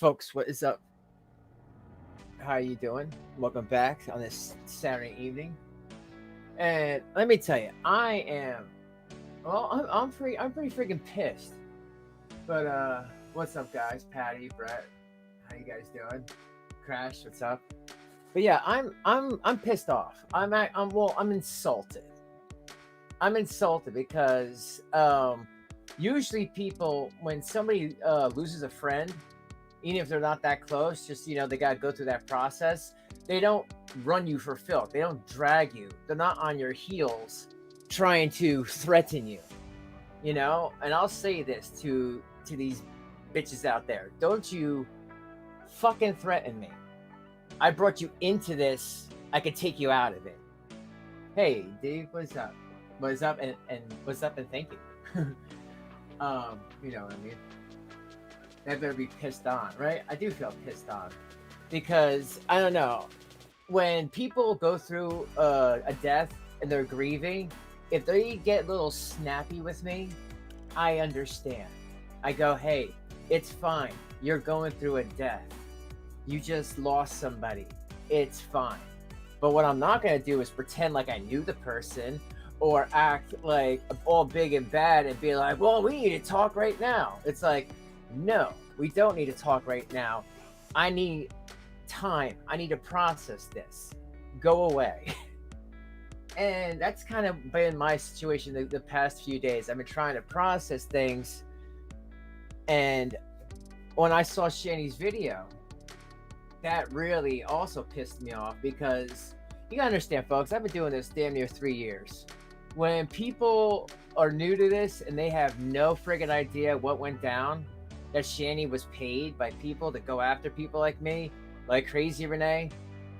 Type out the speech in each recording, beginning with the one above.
Folks, what is up? How are you doing? Welcome back on this Saturday evening. And let me tell you, I'm pretty freaking pissed. But what's up, guys? Patty, Brett, how you guys doing? Crash, what's up? But yeah, I'm pissed off. I'm insulted. I'm insulted because usually people, when somebody loses a friend, even if they're not that close, just they gotta go through that process. They don't run you for filth. They don't drag you. They're not on your heels trying to threaten you. And I'll say this to these bitches out there: don't you fucking threaten me. I brought you into this. I could take you out of it. Hey, Dave, what's up? What's up and what's up and thank you. You know what I mean? They better be pissed on, right? I do feel pissed on because I don't know, when people go through a death and they're grieving, if they get a little snappy with me, I understand. I go, hey, it's fine. You're going through a death. You just lost somebody. It's fine. But what I'm not going to do is pretend like I knew the person or act like all big and bad and be like, well, we need to talk right now. It's like, no, we don't need to talk right now. I need time. I need to process this. Go away. And that's kind of been my situation the past few days. I've been trying to process things. And when I saw Shanny's video, that really also pissed me off because you gotta understand, folks, I've been doing this damn near 3 years. When people are new to this and they have no friggin' idea what went down, that Shanny was paid by people to go after people like me, like Crazy Renee,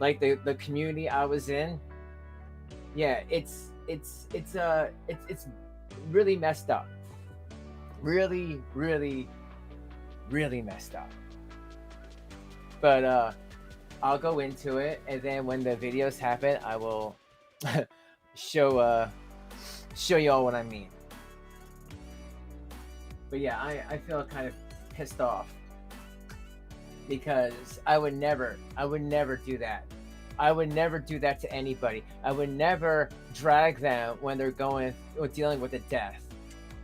like the community I was in. Yeah, it's really messed up. Really, really, really messed up. But I'll go into it, and then when the videos happen, I will show you all what I mean. But yeah, I feel kind of pissed off because I would never do that. I would never do that to anybody. I would never drag them when they're dealing with a death.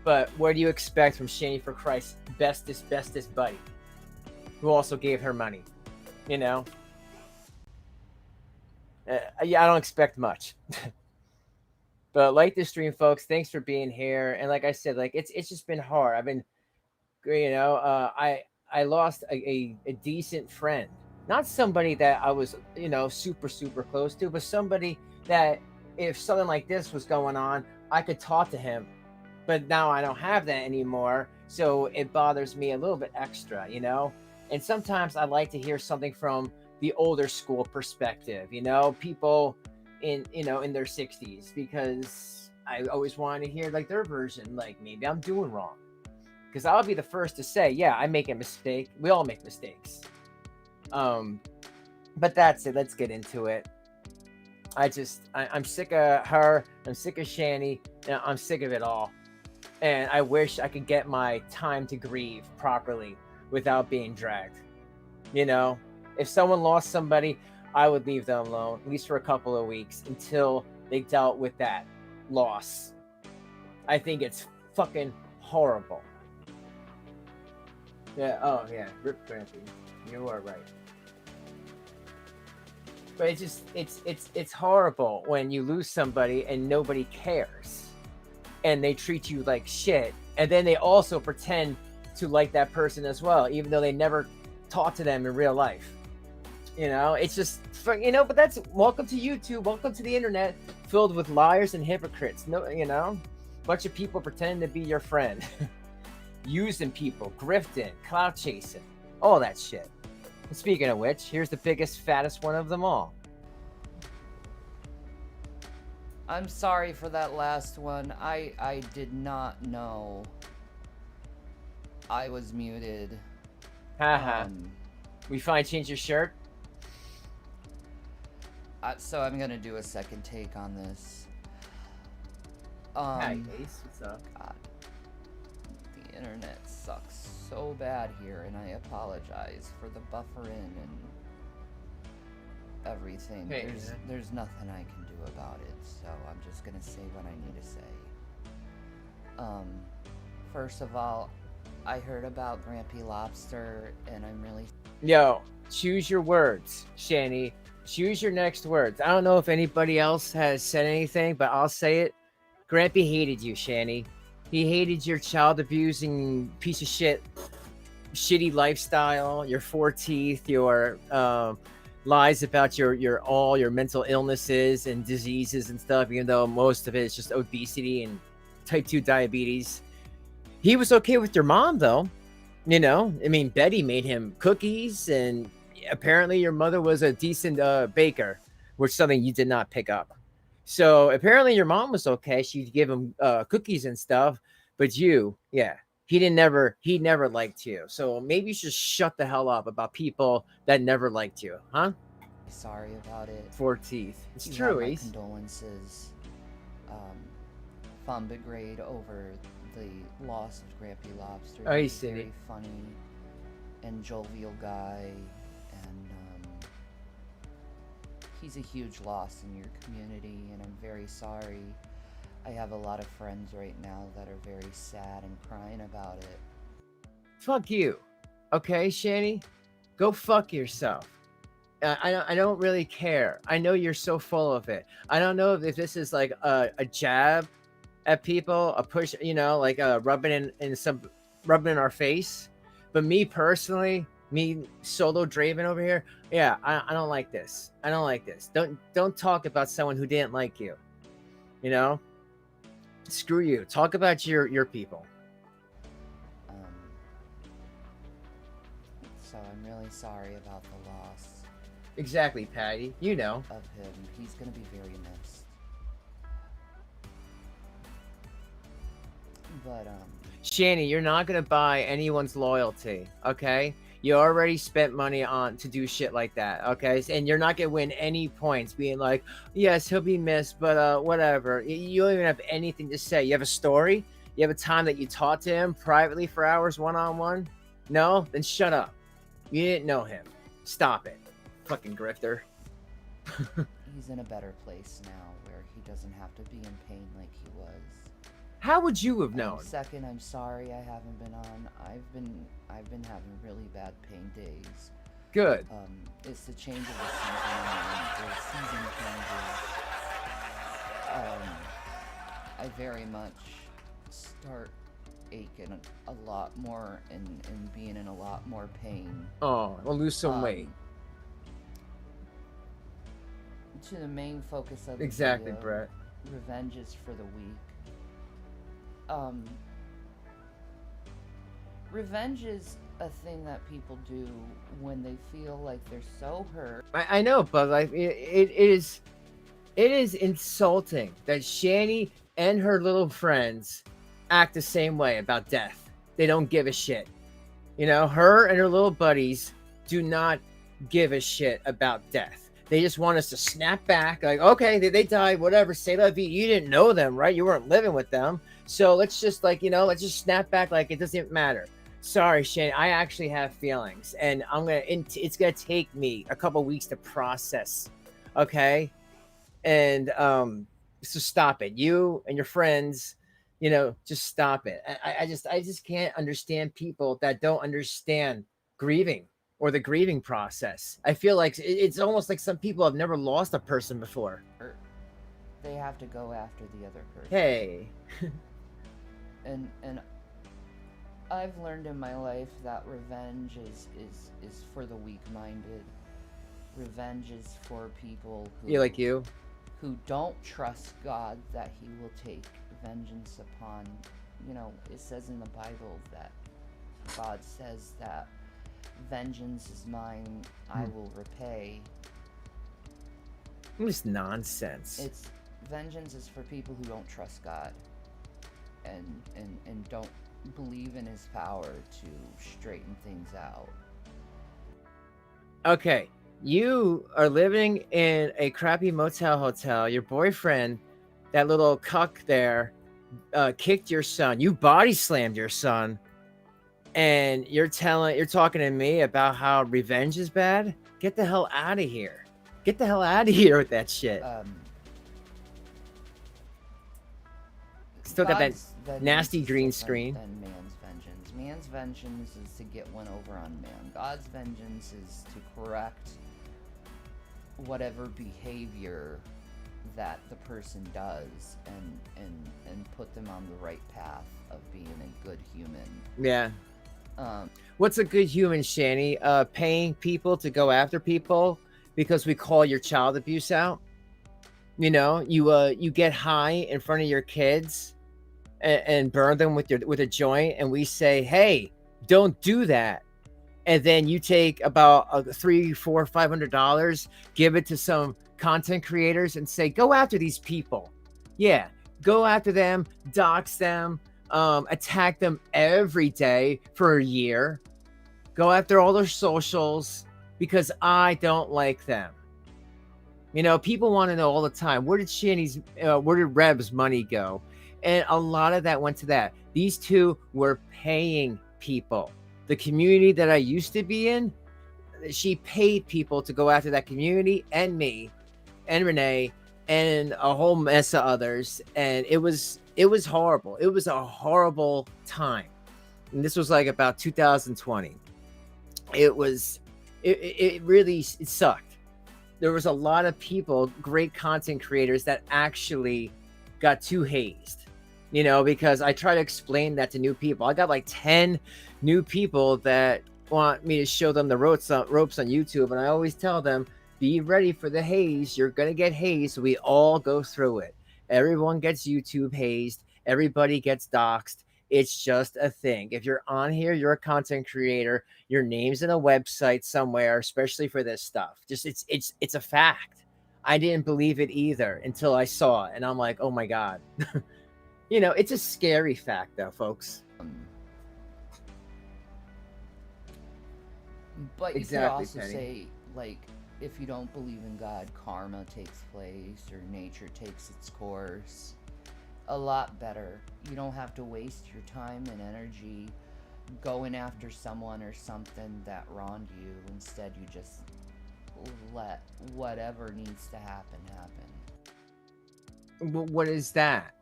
But what do you expect from Shanny for Christ's bestest buddy, who also gave her money? Yeah, I don't expect much. But like the stream, folks, thanks for being here. And like I said, like it's just been hard. I've been, I lost a decent friend, not somebody that I was super close to, but somebody that if something like this was going on, I could talk to him. But now I don't have that anymore, so it bothers me a little bit extra, And sometimes I like to hear something from the older school perspective, people in their 60s, because I always want to hear like their version, like maybe I'm doing wrong. Because I'll be the first to say, yeah, I make a mistake. We all make mistakes. But that's it. Let's get into it. I'm sick of her. I'm sick of Shanny. I'm sick of it all. And I wish I could get my time to grieve properly without being dragged. If someone lost somebody, I would leave them alone, at least for a couple of weeks, until they dealt with that loss. I think it's fucking horrible. Yeah, oh yeah, Rip Grampy. You are right. But it's horrible when you lose somebody and nobody cares. And they treat you like shit. And then they also pretend to like that person as well, even though they never talk to them in real life. It's just, but that's, welcome to YouTube, welcome to the internet, filled with liars and hypocrites. Bunch of people pretending to be your friend. Using people, grifting, clout chasing, all that shit. And speaking of which, here's the biggest, fattest one of them all. I'm sorry for that last one. I did not know I was muted. Haha. We finally changed your shirt? So I'm gonna do a second take on this. Hi, Ace. What's up? God. internet sucks so bad here, and I apologize for the buffering and everything. Hey, there's nothing I can do about it, so I'm just gonna say what I need to say. First of all, I heard about Grampy Lobster, and I'm really... Yo, choose your words, Shanny. Choose your next words. I don't know if anybody else has said anything, but I'll say it. Grampy hated you, Shanny. He hated your child abusing piece of shit, shitty lifestyle, your 4 teeth, your lies about your mental illnesses and diseases and stuff, even though most of it is just obesity and type 2 diabetes. He was okay with your mom, though. You know, I mean, Betty made him cookies, and apparently your mother was a decent baker, which is something you did not pick up. So apparently your mom was okay. She'd give him cookies and stuff, but you, yeah, he never liked you. So maybe you should shut the hell up about people that never liked you, huh? Sorry about it. 4 teeth. It's You true, have my Ace. condolences. Fun degrade over the loss of Grampy Lobster. Oh, He's he's a very funny and jovial guy, and he's a huge loss in your community, and I'm very sorry. I have a lot of friends right now that are very sad and crying about it. Fuck you. Okay, Shanny? Go fuck yourself. I don't really care. I know you're so full of it. I don't know if this is like a jab at people, a push, you know, like rubbing in our face. But me personally, me solo Draven over here, yeah, I don't like this. I don't like this. Don't talk about someone who didn't like you. You know? Screw you. Talk about your people. So I'm really sorry about the loss. Exactly, Patty. You know. Of him. He's gonna be very missed. But Shanny, you're not gonna buy anyone's loyalty, okay? You already spent money to do shit like that, okay? And you're not gonna win any points being like, yes, he'll be missed, but whatever. You don't even have anything to say. You have a story? You have a time that you talked to him privately for hours one-on-one? No? Then shut up. You didn't know him. Stop it. Fucking grifter. he's in a better place now where he doesn't have to be in pain like he was. How would you have known? Second, I'm sorry I haven't been on. I've been having really bad pain days. Good. It's the change of the season, and the season changes. I very much start aching a lot more and being in a lot more pain. Oh, we'll lose some weight. To the main focus of the exactly, video, Brett. Revenge is for the weak. Revenge is a thing that people do when they feel like they're so hurt. I know, but like it is insulting that Shanny and her little friends act the same way about death. They don't give a shit. You know, her and her little buddies do not give a shit about death. They just want us to snap back, like, okay, they died, whatever, say la vie. You didn't know them, right? You weren't living with them. So let's just, like, you know, let's just snap back like it doesn't matter. Sorry, Shane, I actually have feelings, and it's gonna take me a couple weeks to process, okay? And so stop it. You and your friends, you know, just stop it. I just can't understand people that don't understand grieving or the grieving process. I feel like it's almost like some people have never lost a person before. They have to go after the other person. Hey. and I've learned in my life that revenge is for the weak-minded. Revenge is for people who don't trust God that he will take vengeance upon. You know, it says in the Bible that God says that vengeance is mine, I will repay. It's nonsense. Vengeance is for people who don't trust God and don't believe in his power to straighten things out. Okay, you are living in a crappy motel hotel. Your boyfriend, that little cuck there, kicked your son. You body slammed your son and you're talking to me about how revenge is bad. Get the hell out of here. Get the hell out of here with that shit. Still got that nasty green screen. Than man's vengeance. Man's vengeance is to get one over on man. God's vengeance is to correct whatever behavior that the person does and put them on the right path of being a good human. Yeah. What's a good human, Shanny? Paying people to go after people because we call your child abuse out. You know, you get high in front of your kids and burn them with a joint, and we say, hey, don't do that. And then you take about $300, $400, $500, give it to some content creators and say, go after these people. Yeah, go after them, dox them, attack them every day for a year. Go after all their socials because I don't like them. You know, people want to know all the time, where did Rev's money go? And a lot of that went to that. These two were paying people. The community that I used to be in, she paid people to go after that community and me and Renee and a whole mess of others. And it was horrible. It was a horrible time. And this was like about 2020. It really sucked. There was a lot of people, great content creators, that actually got too hazed, you know, because I try to explain that to new people. I got like 10 new people that want me to show them the ropes on YouTube. And I always tell them, be ready for the haze. You're going to get hazed. We all go through it. Everyone gets YouTube hazed. Everybody gets doxxed. It's just a thing. If you're on here, you're a content creator. Your name's in a website somewhere, especially for this stuff. Just it's a fact. I didn't believe it either until I saw it, and I'm like, oh my God. You know, it's a scary fact, though, folks. But you could also say, like, if you don't believe in God, karma takes place or nature takes its course. A lot better. You don't have to waste your time and energy going after someone or something that wronged you. Instead, you just let whatever needs to happen. What is that?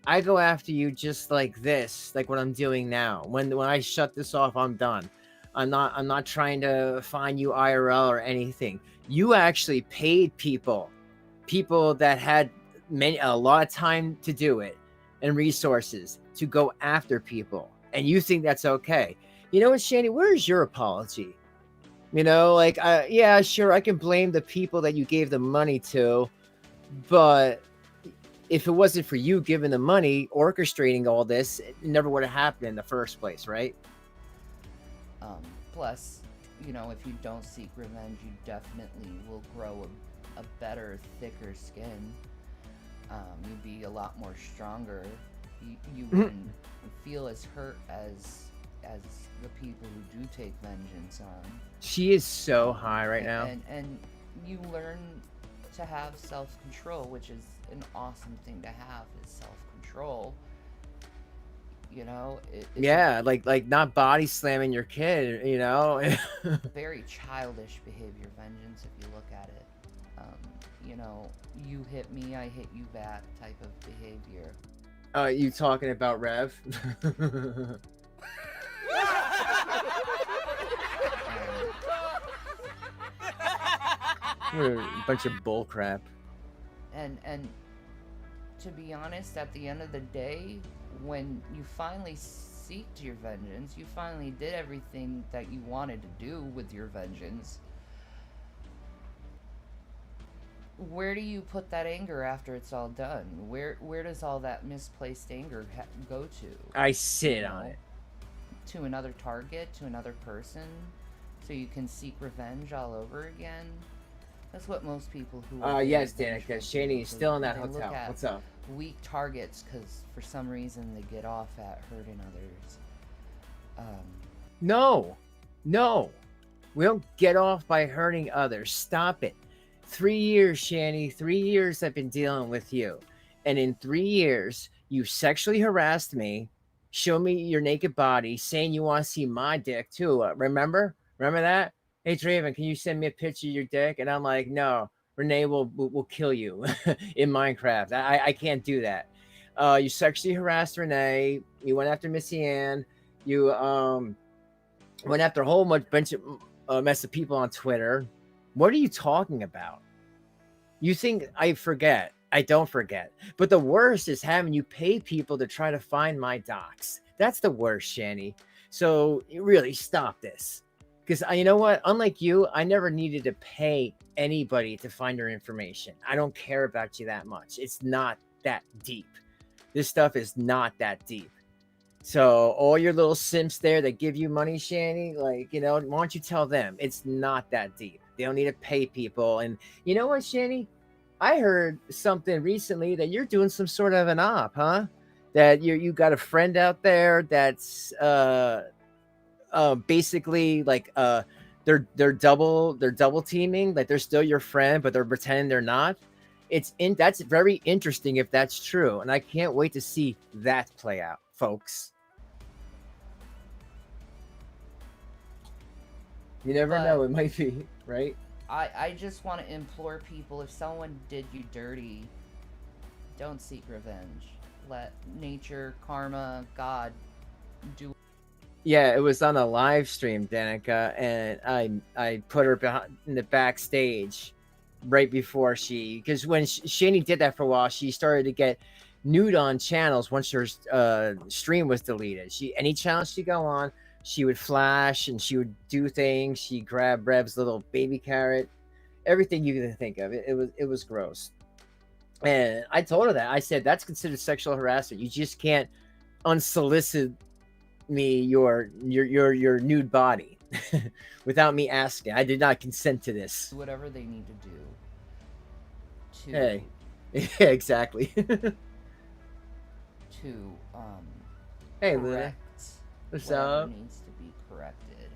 I go after you just like this, like what I'm doing now. When I shut this off, I'm done. I'm not trying to find you IRL or anything. You actually paid people that had a lot of time to do it and resources to go after people, and you think that's okay. You know what, Shanny, where's your apology? You know, like, yeah, sure, I can blame the people that you gave the money to, but if it wasn't for you giving the money, orchestrating all this, it never would have happened in the first place, right? Plus, you know, if you don't seek revenge, you definitely will grow a better, thicker skin. You'd be a lot more stronger. You wouldn't feel as hurt as the people who do take vengeance on. She is so high right now. And you learn to have self-control, which is an awesome thing to have, is self-control. You know? Yeah, like not body slamming your kid, you know? Very childish behavior, vengeance, if you look at it. You know, you hit me, I hit you back type of behavior. You talking about Rev? We're a bunch of bull crap. And to be honest, at the end of the day, when you finally seeked your vengeance, you finally did everything that you wanted to do with your vengeance. Where do you put that anger after it's all done? Where does all that misplaced anger go to? I sit on it. To another target, to another person, so you can seek revenge all over again? That's what most people who... yes, Danica. Shanny is still in that hotel. What's up? Weak targets, because for some reason they get off at hurting others. No. We don't get off by hurting others. Stop it. 3 years, Shanny. 3 years I've been dealing with you. And in 3 years, you sexually harassed me. show me your naked body, saying you want to see my dick too. Remember that? Hey Draven, can you send me a picture of your dick? And I'm like, no, Renee will kill you in Minecraft. I can't do that. You sexually harassed Renee. You went after Missy Ann. You went after a whole bunch of mess of people on Twitter. What are you talking about? You think I forget? I don't forget. But the worst is having you pay people to try to find my docs. That's the worst, Shanny. So really stop this. Because you know what? Unlike you, I never needed to pay anybody to find your information. I don't care about you that much. It's not that deep. This stuff is not that deep. So all your little simps there that give you money, Shanny, like, you know, why don't you tell them it's not that deep? They don't need to pay people. And you know what, Shanny? I heard something recently that you're doing some sort of an op, huh? That you got a friend out there that's basically like they're double teaming, like they're still your friend, but they're pretending they're not. That's very interesting if that's true, and I can't wait to see that play out, folks. You never know, it might be, right? I just want to implore people, if someone did you dirty, don't seek revenge. Let nature, karma, God do. Yeah, it was on a live stream, Danica, and I put her behind in the backstage right before because when Shanny did that for a while, she started to get nude on channels once her stream was deleted. Any channel she'd go on, she would flash and she would do things. She grabbed Rev's little baby carrot, everything you can think of. It was gross. And I told her that. I said that's considered sexual harassment. You just can't unsolicit me your nude body without me asking. I did not consent to this. Whatever they need to do. Hey, yeah, exactly. Hey, Luna. What's up? Needs to be corrected.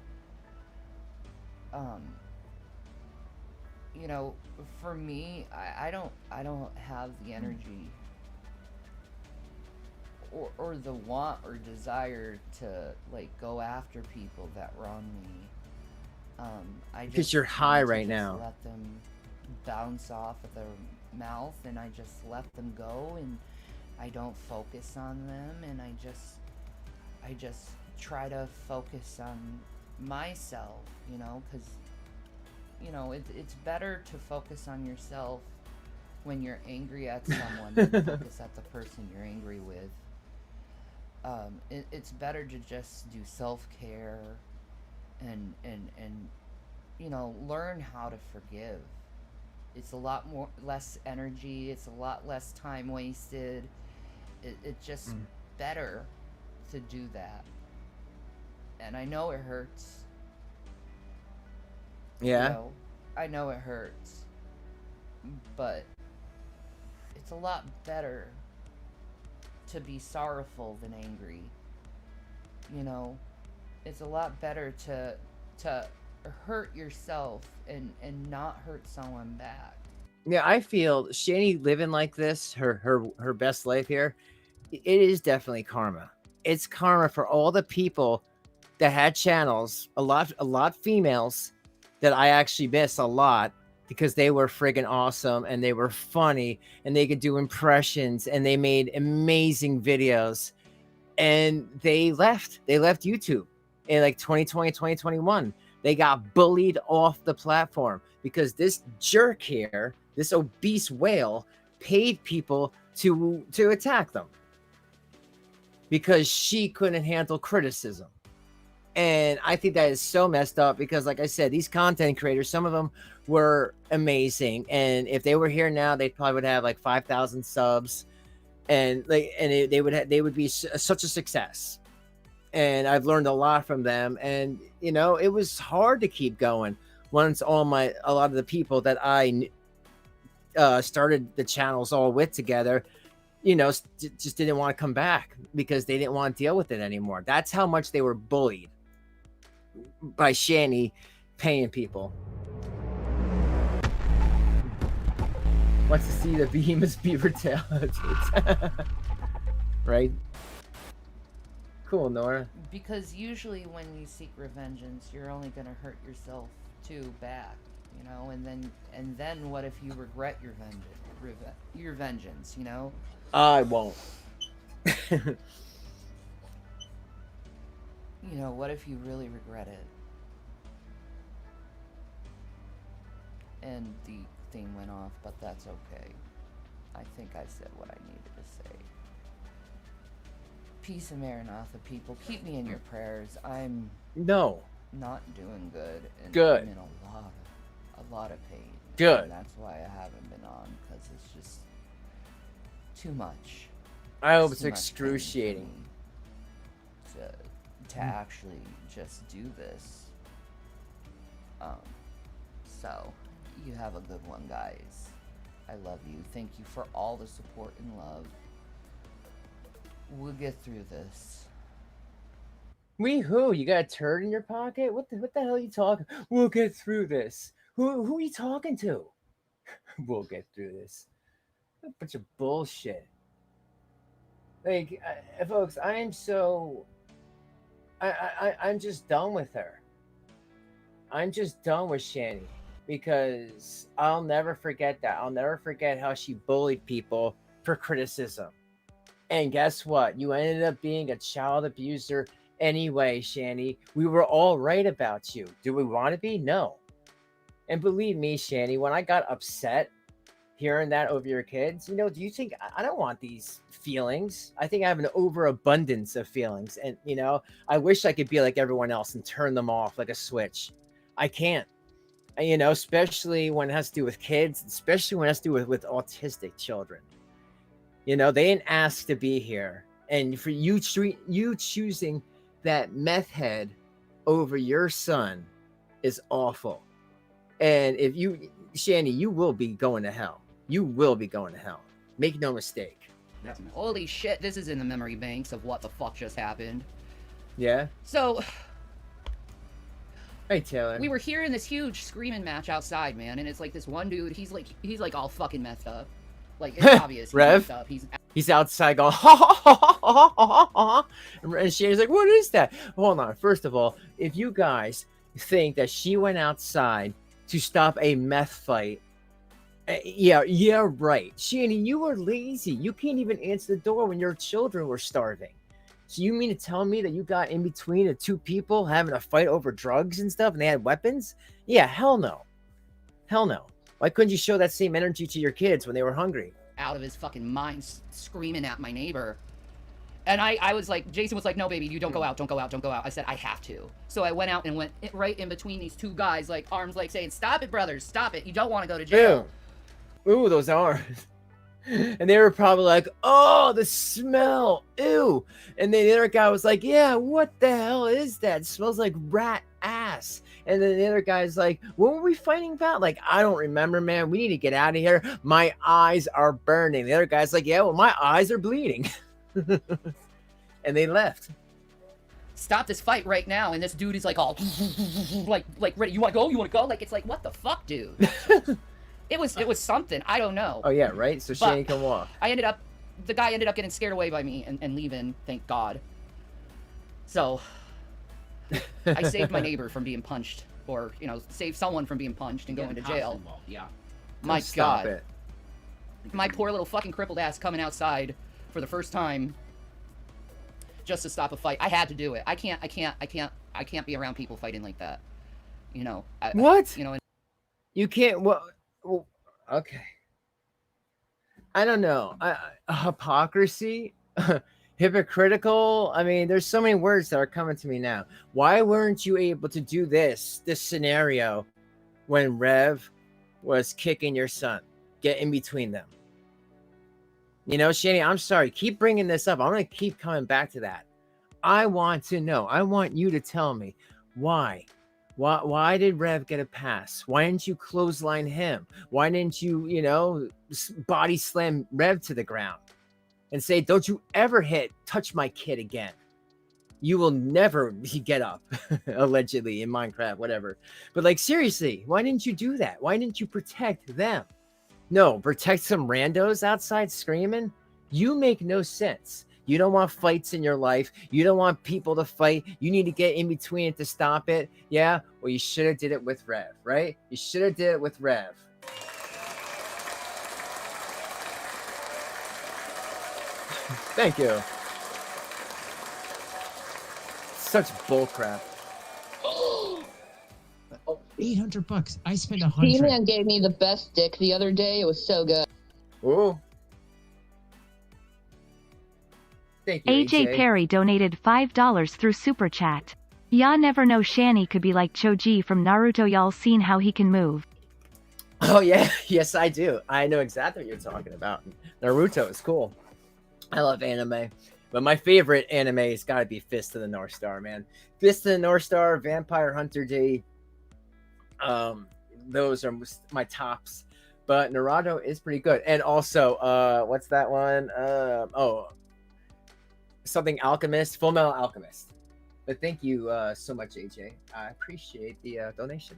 You know, for me, I don't have the energy or the want or desire to like go after people that wrong me. Because you're high right now. Let them bounce off of their mouth, and I just let them go, and I don't focus on them, and I just try to focus on myself, you know, because, you know, it's better to focus on yourself when you're angry at someone than focus at the person you're angry with. It's better to just do self-care and you know, learn how to forgive. It's a lot less energy, it's a lot less time wasted. It's just better to do that. And I know it hurts. Yeah. You know, I know it hurts. But it's a lot better to be sorrowful than angry. You know, it's a lot better to hurt yourself and not hurt someone back. Yeah, I feel Shanny living like this, her best life here, it is definitely karma. It's karma for all the people that had channels, a lot females that I actually miss a lot because they were friggin' awesome and they were funny and they could do impressions and they made amazing videos, and they left YouTube in like 2020, 2021. They got bullied off the platform because this jerk here, this obese whale, paid people to attack them because she couldn't handle criticism. And I think that is so messed up because, like I said, these content creators, some of them were amazing. And if they were here now, they probably would have like 5,000 subs, and they would be such a success. And I've learned a lot from them. And, you know, it was hard to keep going once a lot of the people that I started the channels all with together, you know, just didn't want to come back because they didn't want to deal with it anymore. That's how much they were bullied by Shanny paying people. Wants to see the behemoth's beaver tail. Right? Cool, Nora. Because usually when you seek revengeance, you're only gonna hurt yourself too back, you know. And then what if you regret your vengeance, you know? I won't. You know, what if you really regret it? And the thing went off, but that's okay. I think I said what I needed to say. Peace and Maranatha, people. Keep me in your prayers. I'm no not doing good. And good. I'm in a lot of pain. Good. And that's why I haven't been on, because it's just too much. I hope it's excruciating to actually just do this. So you have a good one, guys. I love you. Thank you for all the support and love. We'll get through this. Who? You got a turd in your pocket? What the hell are you talking? We'll get through this. Who are you talking to? We'll get through this. A bunch of bullshit. Like, folks, I am so. I'm just done with her. I'm just done with Shanny, because I'll never forget that. I'll never forget how she bullied people for criticism. And guess what? You ended up being a child abuser anyway, Shanny. We were all right about you. Do we want to be? No. And believe me, Shanny, when I got upset hearing that over your kids, you know, do you think I don't want these feelings? I think I have an overabundance of feelings. And, you know, I wish I could be like everyone else and turn them off like a switch. I can't. You know, especially when it has to do with kids, especially when it has to do with autistic children. You know, they didn't ask to be here. And for you choosing that meth head over your son is awful. And if you, Shanny, you will be going to hell. You will be going to hell. Make no mistake. Holy shit, this is in the memory banks of what the fuck just happened. Yeah? So... Hey, Taylor. We were hearing this huge screaming match outside, man, and it's like this one dude, he's like all fucking messed up. Like, it's obvious. Rev? He's outside going, ha ha ha ha ha ha ha. And Shanny's like, what is that? Hold on. First of all, if you guys think that she went outside to stop a meth fight, yeah, right. Shanny, you were lazy. You can't even answer the door when your children were starving. So you mean to tell me that you got in between the two people having a fight over drugs and stuff and they had weapons? Yeah, hell no. Hell no. Why couldn't you show that same energy to your kids when they were hungry? Out of his fucking mind, screaming at my neighbor. And I was like, Jason was like, no, baby, you don't go out, don't go out, don't go out. I said, I have to. So I went out and went right in between these two guys, like arms like saying, stop it, brothers, stop it. You don't want to go to jail. Ew. Ooh, those arms. And they were probably like, oh, the smell. Ew. And then the other guy was like, yeah, what the hell is that? It smells like rat ass. And then the other guy's like, what were we fighting about? Like, I don't remember, man. We need to get out of here. My eyes are burning. The other guy's like, yeah, well, my eyes are bleeding. And they left. Stop this fight right now. And this dude is like all like ready. You want to go? You want to go? Like, it's like, what the fuck, dude? It was something. I don't know. Oh, yeah, right? So Shanny can walk. The guy ended up getting scared away by me and leaving, thank God. So, I saved my neighbor from being punched. Or, you know, saved someone from being punched and going to jail. Yeah. My Stop God. it. My poor little fucking crippled ass coming outside for the first time just to stop a fight. I had to do it. I can't be around people fighting like that. You know. What? You know. You can't. Well, okay. I don't know. Hypocrisy, hypocritical. I mean, there's so many words that are coming to me now. Why weren't you able to do this scenario when Rev was kicking your son? Get in between them. You know, Shanny, I'm sorry. Keep bringing this up. I'm going to keep coming back to that. I want to know. I want you to tell me why. Why did Rev get a pass? Why didn't you clothesline him? Why didn't you, you know, body slam Rev to the ground and say, don't you ever touch my kid again. You will never get up, allegedly, in Minecraft, whatever. But like, seriously, why didn't you do that? Why didn't you protect them? No, protect some randos outside screaming? You make no sense. You don't want fights in your life. You don't want people to fight. You need to get in between it to stop it. Yeah? Well, you should have did it with Rev, right? You should have did it with Rev. Thank you. Such bullcrap. Oh, $800. I spent $100. Gman gave me the best dick the other day. It was so good. Ooh. Thank you, AJ Perry donated $5 through Super Chat. Y'all never know Shanny could be like Choji from Naruto. Y'all seen how he can move? Oh, yeah. Yes, I do. I know exactly what you're talking about. Naruto is cool. I love anime. But my favorite anime has got to be Fist of the North Star, man. Fist of the North Star, Vampire Hunter D. Those are my tops. But Naruto is pretty good. And also, what's that one? Something Alchemist, Full Metal Alchemist. But thank you so much, AJ. I appreciate the donation.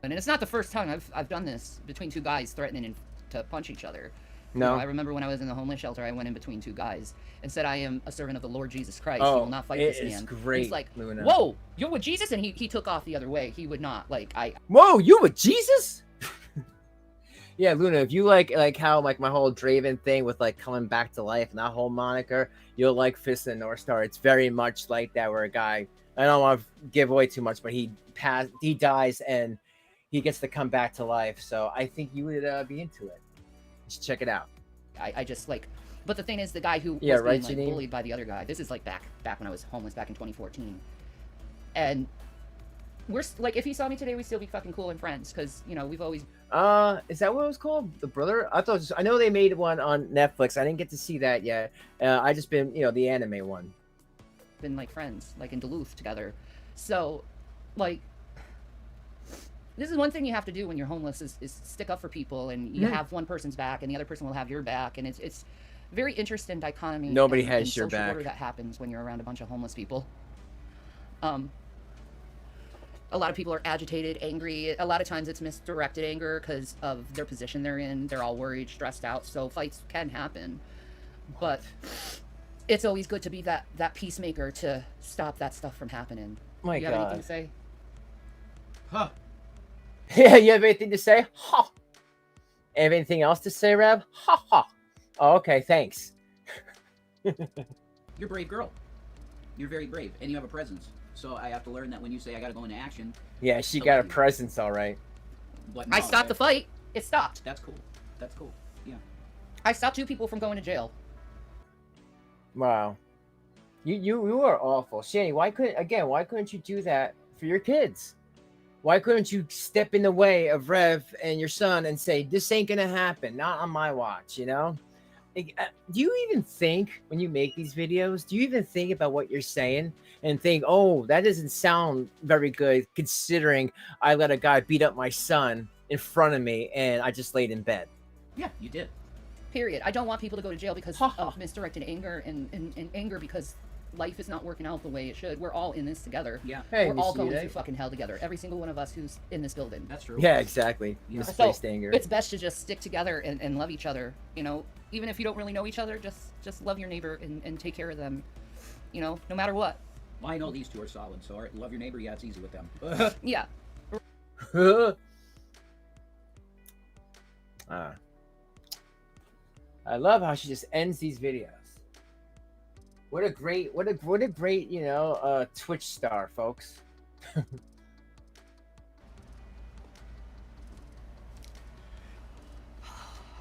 And it's not the first time I've done this between two guys threatening to punch each other. No. You know, I remember when I was in the homeless shelter, I went in between two guys and said, I am a servant of the Lord Jesus Christ. Oh, he will not fight this man. It's great. And he's like, Luna. whoa, you're with Jesus? And he took off the other way. He would not, Whoa, you with Jesus? Yeah, Luna, if you like how my whole Draven thing with coming back to life and that whole moniker, you'll like Fist of the North Star. It's very much like that, where a guy, I don't want to give away too much, but he dies and he gets to come back to life. So I think you would be into it. Just check it out. I just but the thing is, the guy who Yeah, was right, being bullied by the other guy, this is back when I was homeless back in 2014. And we're if he saw me today, we'd still be fucking cool and friends, because we've always is that what it was called? The Brother? I know they made one on Netflix. I didn't get to see that yet. I just been the anime one. been friends, in Duluth together. So this is one thing you have to do when you're homeless is stick up for people, and you have one person's back and the other person will have your back, and it's very interesting dichotomy. Nobody has your social back. order that happens when you're around a bunch of homeless people. A lot of people are agitated, angry. A lot of times it's misdirected anger because of their position they're in. They're all worried, stressed out. So fights can happen. But it's always good to be that peacemaker to stop that stuff from happening. My you have God. anything to say? Huh. Yeah, you have anything to say? Ha! Have anything else to say, Rev? Ha ha! Oh, okay, thanks. You're a brave girl. You're very brave, and you have a presence. So I have to learn that when you say I gotta go into action. Yeah, she got a presence, all right. But I stopped the fight. It stopped. That's cool. That's cool. Yeah. I stopped 2 people from going to jail. Wow. You are awful. Shanny, why couldn't you do that for your kids? Why couldn't you step in the way of Rev and your son and say, this ain't gonna happen, not on my watch, Do you even think, when you make these videos, do you even think about what you're saying and think, oh, that doesn't sound very good considering I let a guy beat up my son in front of me and I just laid in bed? Yeah, you did. Period. I don't want people to go to jail because of misdirected anger and anger because life is not working out the way it should. We're all in this together. Yeah. Hey, we're all going through fucking hell together. Every single one of us who's in this building. That's true. Yeah, exactly. Yeah. Misplaced anger. It's best to just stick together and love each other. Even if you don't really know each other, just love your neighbor and take care of them. No matter what. Well, I know these two are solid, so all right, love your neighbor. Yeah, it's easy with them. Yeah. I love how she just ends these videos. What a great, Twitch star, folks.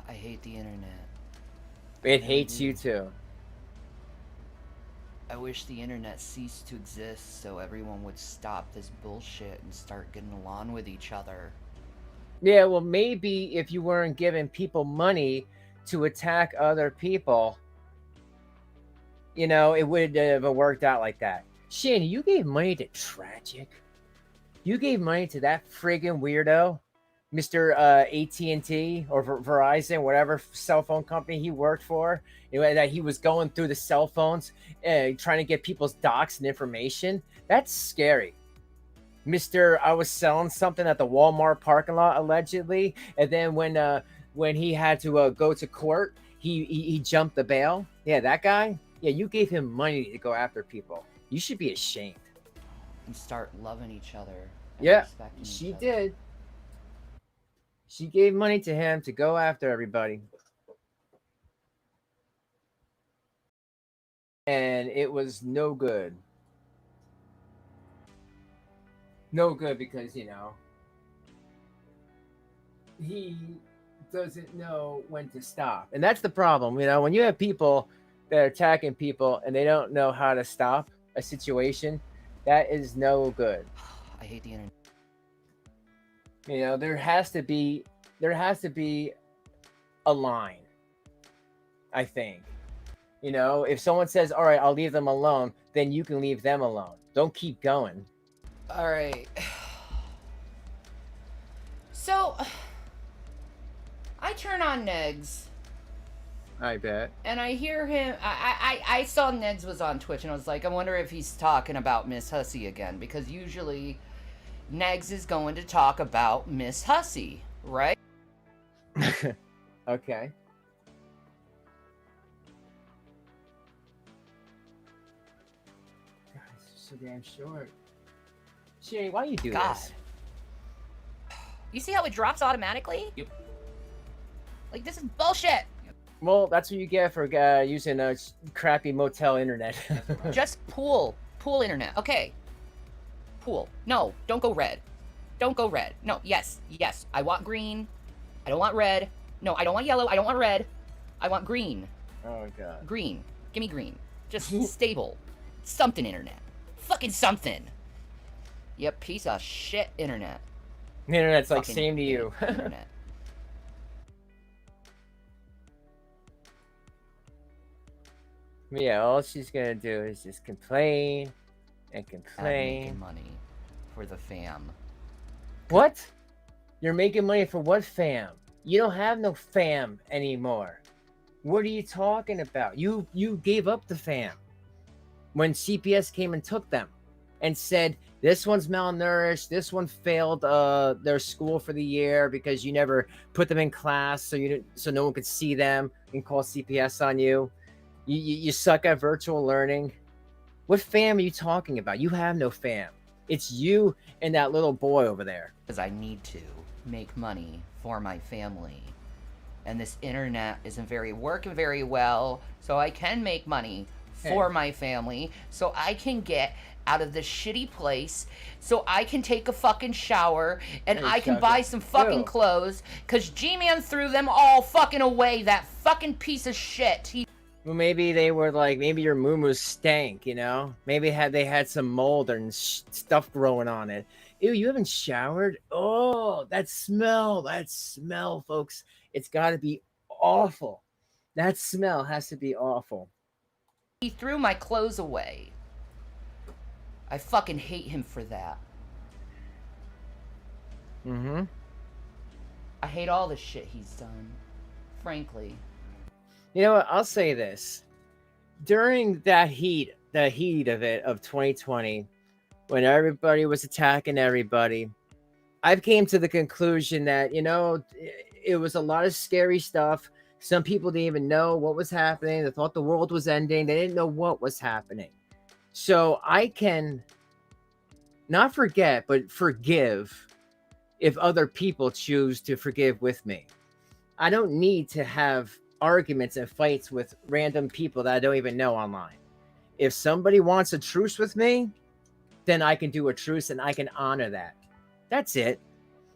I hate the internet. It hates you too. I wish the internet ceased to exist so everyone would stop this bullshit and start getting along with each other. Yeah, well, maybe if you weren't giving people money to attack other people, it would have worked out like that. Shanny, you gave money to Tragic. You gave money to that friggin' weirdo, Mr. AT&T or Verizon, whatever cell phone company he worked for, that he was going through the cell phones, trying to get people's docs and information. That's scary. Mr. I was selling something at the Walmart parking lot, allegedly, and then when he had to go to court, he jumped the bail. Yeah, that guy. Yeah, you gave him money to go after people. You should be ashamed. And start loving each other. And Yeah, respecting she each other. did. She gave money to him to go after everybody. And it was no good. No good because, you know, he doesn't know when to stop. And that's the problem. You know, when you have people that are attacking people and they don't know how to stop a situation, that is no good. I hate the internet. You know, there has to be a line, I think. You know, if someone says, all right, I'll leave them alone, then you can leave them alone. Don't keep going. All right. So, I turn on Negs. I bet. And I hear him. I saw Negs was on Twitch, and I was like, I wonder if he's talking about Miss Hussey again, because usually Negs is going to talk about Miss Hussey, right? Okay. Guys, so damn short. Shanny, why you do God. this? You see how it drops automatically? Yep. Like, this is bullshit. Well, that's what you get for using a crappy motel internet. Just pool internet. Okay. Pool. No, don't go red. Don't go red. No, yes. I want green. I don't want red. No, I don't want yellow. I don't want red. I want green. Oh, God. Green. Give me green. Just stable. Something internet. Fucking something. Yep, piece of shit internet. The internet's like, Fucking same to you. internet. Yeah, all she's gonna do is just complain and I'm complain. making money for the fam. What? You're making money for what fam? You don't have no fam anymore. What are you talking about? You gave up the fam when CPS came and took them and said, this one's malnourished, this one failed their school for the year because you never put them in class so no one could see them and call CPS on you. You suck at virtual learning. What fam are you talking about? You have no fam. It's you and that little boy over there. Because I need to make money for my family. And this internet isn't working very well, so I can make money for my family, so I can get out of this shitty place, so I can take a fucking shower, and I can buy some fucking clothes, because Gman threw them all fucking away, that fucking piece of shit. Well, maybe they were like, maybe your muumuu stank, you know? Maybe they had some mold and stuff growing on it. Ew, you haven't showered? Oh, that smell, folks. It's got to be awful. That smell has to be awful. He threw my clothes away. I fucking hate him for that. Mm-hmm. I hate all the shit he's done, frankly. You know what? I'll say this. During the heat of it, of 2020, when everybody was attacking everybody, I've came to the conclusion that, you know, it was a lot of scary stuff. Some people didn't even know what was happening. They thought the world was ending. They didn't know what was happening. So I can not forget, but forgive if other people choose to forgive with me. I don't need to have arguments and fights with random people that I don't even know online. If somebody wants a truce with me, then I can do a truce and I can honor that. That's it.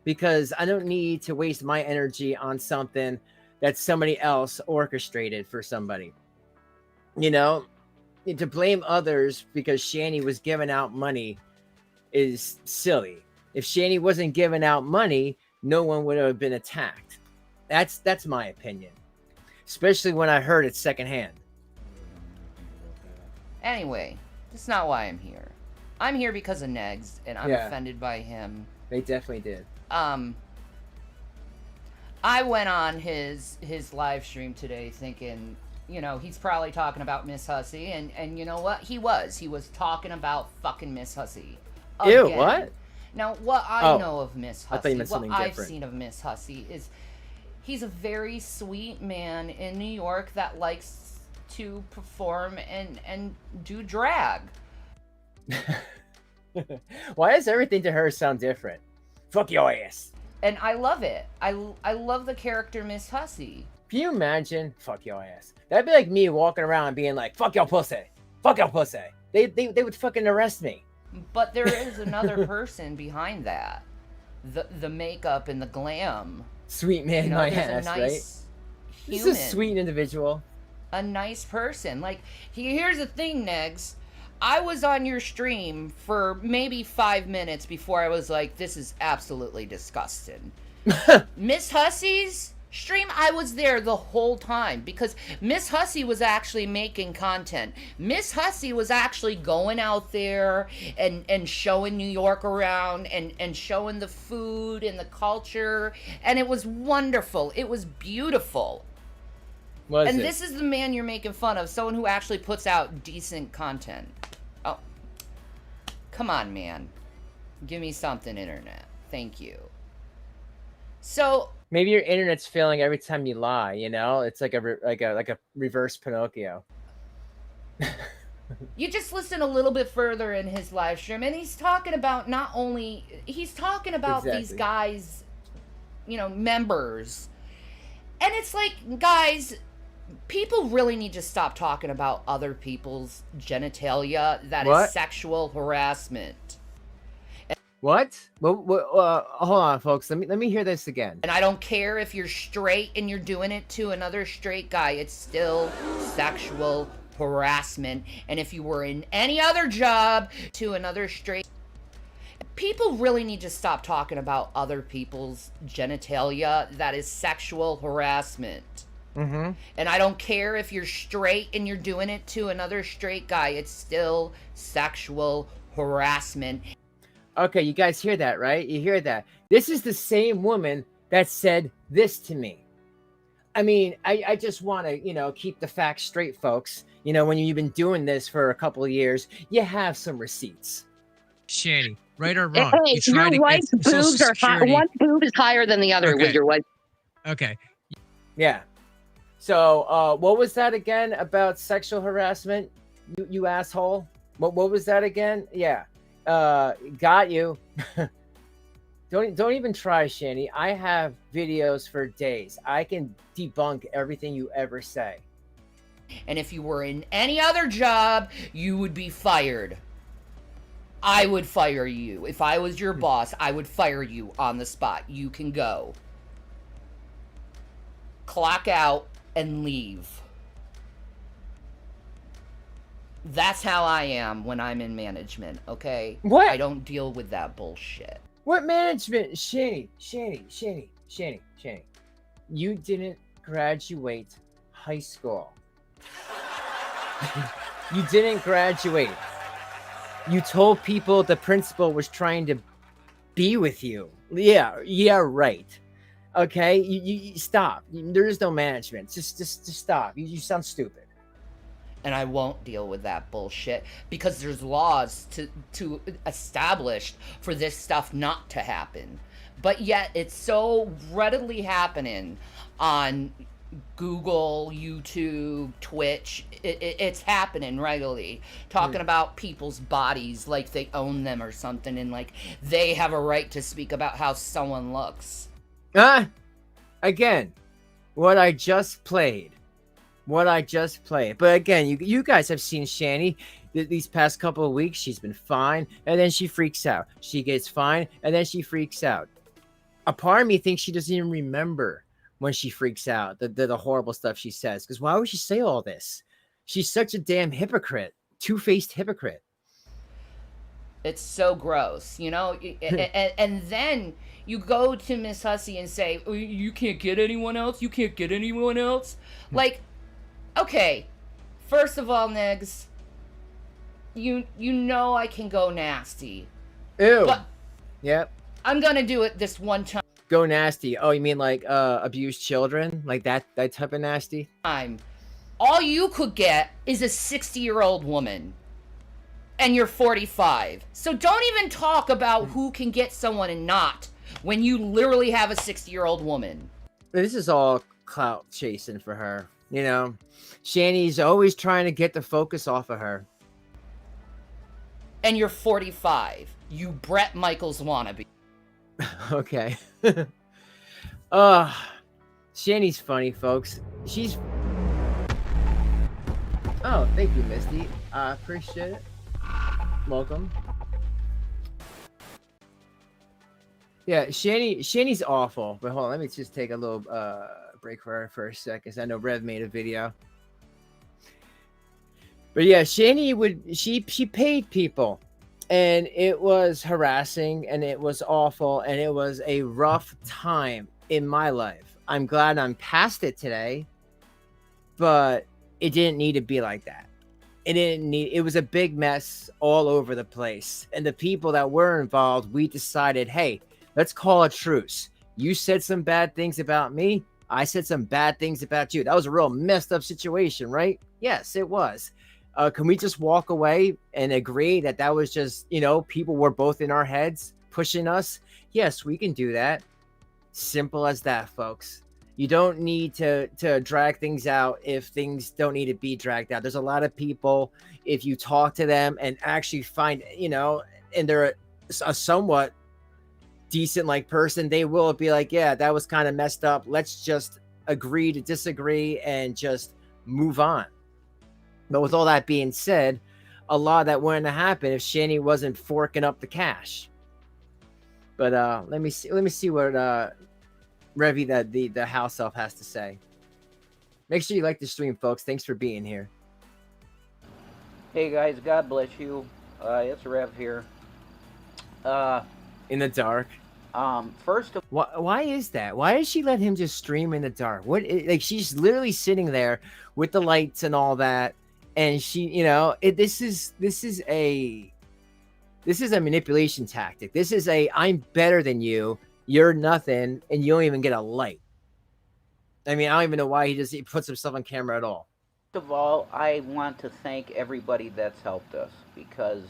Because I don't need to waste my energy on something that somebody else orchestrated for somebody. You know, to blame others because Shanny was giving out money is silly. If Shanny wasn't giving out money, no one would have been attacked. That's my opinion. Especially when I heard it secondhand. Anyway, that's not why I'm here. I'm here because of Negs, and I'm offended by him. They definitely did. I went on his live stream today thinking, you know, he's probably talking about Miss Hussey, and you know what? He was talking about fucking Miss Hussey. Ew, what? Now, what I know of Miss Hussey, I thought you meant something different. I've seen of Miss Hussey is he's a very sweet man in New York that likes to perform and do drag. Why does everything to her sound different? Fuck your ass. And I love it. I love the character Miss Hussy. Can you imagine? Fuck your ass. That'd be like me walking around being like, fuck your pussy. Fuck your pussy. They would fucking arrest me. But there is another person behind that. The makeup and the glam. Sweet man, you know, my there's ass, a right? nice This human, is a sweet individual. a nice person. Like, here's the thing, Negs. I was on your stream for maybe 5 minutes before I was like, this is absolutely disgusting. Miss Hussy's stream, I was there the whole time because Miss Hussy was actually making content. Miss Hussy was actually going out there and showing New York around and showing the food and the culture, and it was wonderful. It was beautiful. This is the man you're making fun of, someone who actually puts out decent content. Oh, come on, man. Give me something, internet. Thank you. So maybe your internet's failing every time you lie. You know, it's like a reverse Pinocchio. you just listen a little bit further in his live stream, and he's talking about these guys, you know, members, and it's like, guys, people really need to stop talking about other people's genitalia. That is sexual harassment. What? Hold on, folks. Let me hear this again. And I don't care if you're straight and you're doing it to another straight guy. It's still sexual harassment. And if you were in any other job to another straight... People really need to stop talking about other people's genitalia. That is sexual harassment. Mm-hmm. And I don't care if you're straight and you're doing it to another straight guy. It's still sexual harassment. Okay, you guys hear that, right? You hear that? This is the same woman that said this to me. I mean, I just want to, you know, keep the facts straight, folks. You know, when you've been doing this for a couple of years, you have some receipts. Shanny, right or wrong? Hey, your wife's boobs are high. One boob is higher than the other with your wife. Okay. Yeah. So, what was that again about sexual harassment? You asshole. What was that again? Yeah. Got you. Don't even try, Shanny. I have videos for days. I can debunk everything you ever say. And if you were in any other job, you would be fired. I would fire you. If I was your boss, I would fire you on the spot. You can go. Clock out and leave. That's how I am when I'm in management, okay? What? I don't deal with that bullshit. What management? Shanny. You didn't graduate high school. You didn't graduate. You told people the principal was trying to be with you. Yeah, right. Okay, you stop. There is no management. Just stop. You sound stupid. And I won't deal with that bullshit because there's laws to established for this stuff not to happen. But yet it's so readily happening on Google, YouTube, Twitch. It's happening regularly. Talking about people's bodies like they own them or something, and like they have a right to speak about how someone looks. Again, what I just played. But again, you guys have seen Shanny these past couple of weeks. She's been fine, and then she freaks out. She gets fine, and then she freaks out. A part of me thinks she doesn't even remember when she freaks out, the horrible stuff she says. Because why would she say all this? She's such a damn hypocrite, two-faced hypocrite. It's so gross, you know? And then you go to Miss Hussy and say, oh, you can't get anyone else? You can't get anyone else? Like... Okay, first of all, Negs, you know I can go nasty. Ew. But yep. I'm gonna do it this one time. Go nasty. Oh, you mean like abused children? Like that type of nasty? All you could get is a 60-year-old woman. And you're 45. So don't even talk about who can get someone and not when you literally have a 60-year-old woman. This is all clout chasing for her. You know, Shanny's always trying to get the focus off of her. And you're 45. You Brett Michaels wannabe. Okay. Shanny's funny, folks. She's... Oh, thank you, Misty. I appreciate it. Welcome. Yeah, Shanny's awful. But hold on, let me just take a little break for her for a second, because I know Rev made a video. But yeah, Shanny she paid people, and it was harassing, and it was awful, and it was a rough time in my life. I'm glad I'm past it today, but it didn't need to be like that. It was a big mess all over the place. And the people that were involved, we decided, hey, let's call a truce. You said some bad things about me. I said some bad things about you. That was a real messed up situation, right? Yes, it was. Can we just walk away and agree that that was just, people were both in our heads pushing us? Yes, we can do that. Simple as that, folks. You don't need to drag things out if things don't need to be dragged out. There's a lot of people, if you talk to them and actually find, and they're a somewhat decent person, they will be like, yeah, that was kind of messed up. Let's just agree to disagree and just move on. But with all that being said, a lot of that wouldn't have happened if Shanny wasn't forking up the cash. But let me see what Revy, the house elf, has to say. Make sure you like the stream, folks. Thanks for being here. Hey guys, God bless you. It's Rev here. In the dark. First of why is that? Why does she let him just stream in the dark? She's literally sitting there with the lights and all that, and she, this is a manipulation tactic. This is I'm better than you. You're nothing, and you don't even get a light. I mean, I don't even know why he puts himself on camera at all. First of all, I want to thank everybody that's helped us, because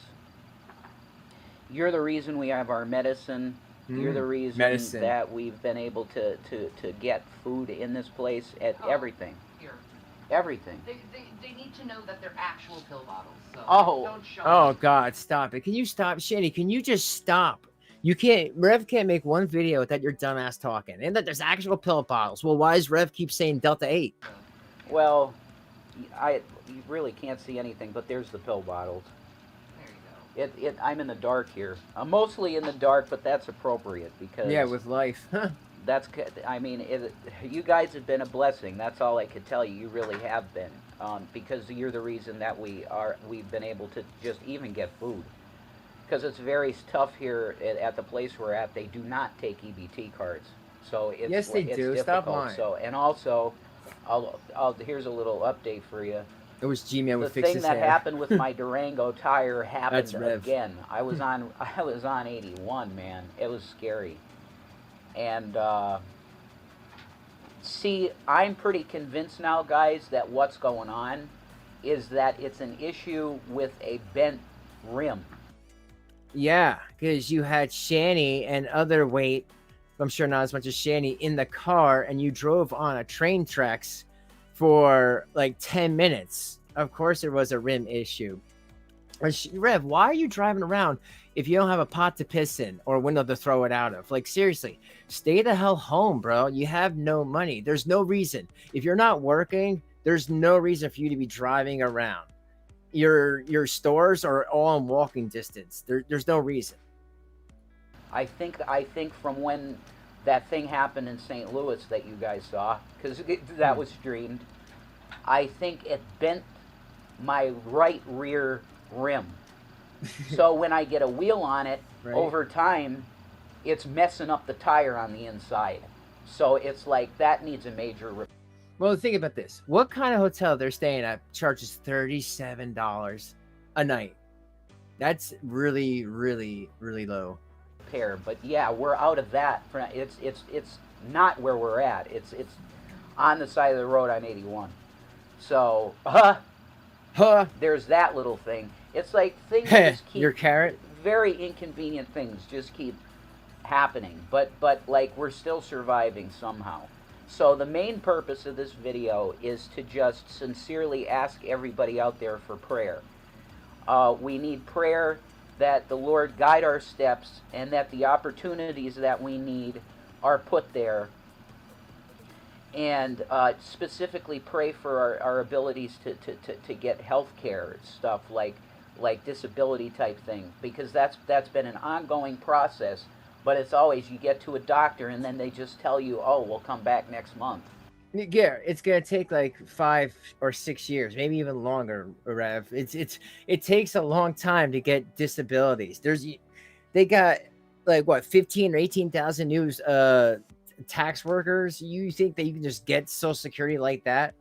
you're the reason we have our medicine. You're the reason that we've been able to get food in this place, at everything. Here. Everything. They need to know that they're actual pill bottles. So don't show Oh, them. God, stop it. Can you stop? Shanny, can you just stop? You can't, Rev can't make one video without your dumbass talking. And that there's actual pill bottles. Well, why does Rev keep saying Delta 8? Well, you really can't see anything, but there's the pill bottles. There you go. I'm in the dark here. I'm mostly in the dark, but that's appropriate, because... Yeah, with life. You guys have been a blessing. That's all I could tell you. You really have been. Because you're the reason that we've been able to just even get food. Because it's very tough here at the place we're at. They do not take EBT cards. So it's, yes, they it's do. difficult. Stop lying. So, and also, here's a little update for you. It was Gman with Fix The his thing that hair. happened with my Durango tire happened Rev. again. I was on 81, man. It was scary. And see, I'm pretty convinced now, guys, that what's going on is that it's an issue with a bent rim. Yeah, because you had Shanny and other weight, I'm sure not as much as Shanny, in the car, and you drove on a train tracks for like 10 minutes. Of course there was a rim issue. Rev, why are you driving around if you don't have a pot to piss in or a window to throw it out of? Like, seriously, stay the hell home, bro. You have no money. There's no reason. If you're not working, there's no reason for you to be driving around. Your stores are all in walking distance. There's no reason. I think from when that thing happened in St. Louis that you guys saw, because that was streamed, I think it bent my right rear rim. So when I get a wheel on it, right, over time, it's messing up the tire on the inside. So it's like, that needs a major repair. Well, think about this. What kind of hotel they're staying at charges $37 a night? That's really, really, really low. But yeah, we're out of that. It's not where we're at. It's on the side of the road on 81. So, there's that little thing. It's like things just keep, your carrot, very inconvenient things just keep happening. But like, we're still surviving somehow. So the main purpose of this video is to just sincerely ask everybody out there for prayer. We need prayer that the Lord guide our steps and that the opportunities that we need are put there. And specifically pray for our abilities to get health care stuff like disability type thing, because that's been an ongoing process. But it's always, you get to a doctor and then they just tell you, oh, we'll come back next month. Yeah, it's gonna take like 5 or 6 years, maybe even longer, Rev. It takes a long time to get disabilities. They got like what, 15 or 18,000 new tax workers. You think that you can just get Social Security like that?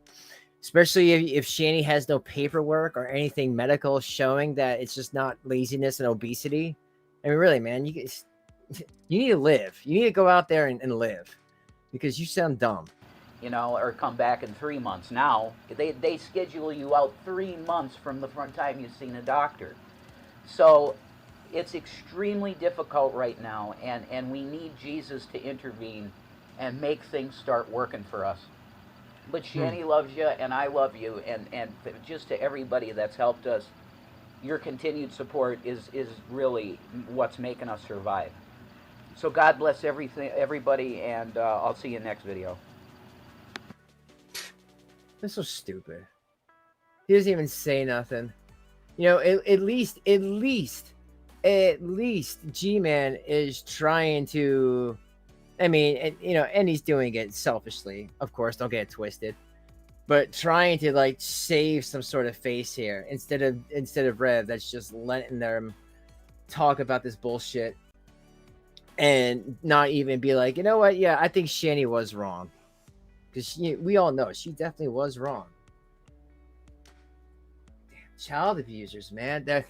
Especially if Shanny has no paperwork or anything medical showing that it's just not laziness and obesity. I mean, really, man, you need to live. You need to go out there and live, because you sound dumb. You know, or come back in 3 months. Now, they schedule you out 3 months from the front time you've seen a doctor. So it's extremely difficult right now, and we need Jesus to intervene and make things start working for us. But Shanny loves you, and I love you, and just to everybody that's helped us, your continued support is really what's making us survive. So God bless everybody, and I'll see you next video. That's so stupid. He doesn't even say nothing. You know, at least Gman is trying to. I mean, you know, and he's doing it selfishly, of course. Don't get it twisted. But trying to like save some sort of face here instead of Rev, that's just letting them talk about this bullshit and not even be like, you know what? Yeah, I think Shanny was wrong. Because we all know she definitely was wrong. Damn, child abusers, man.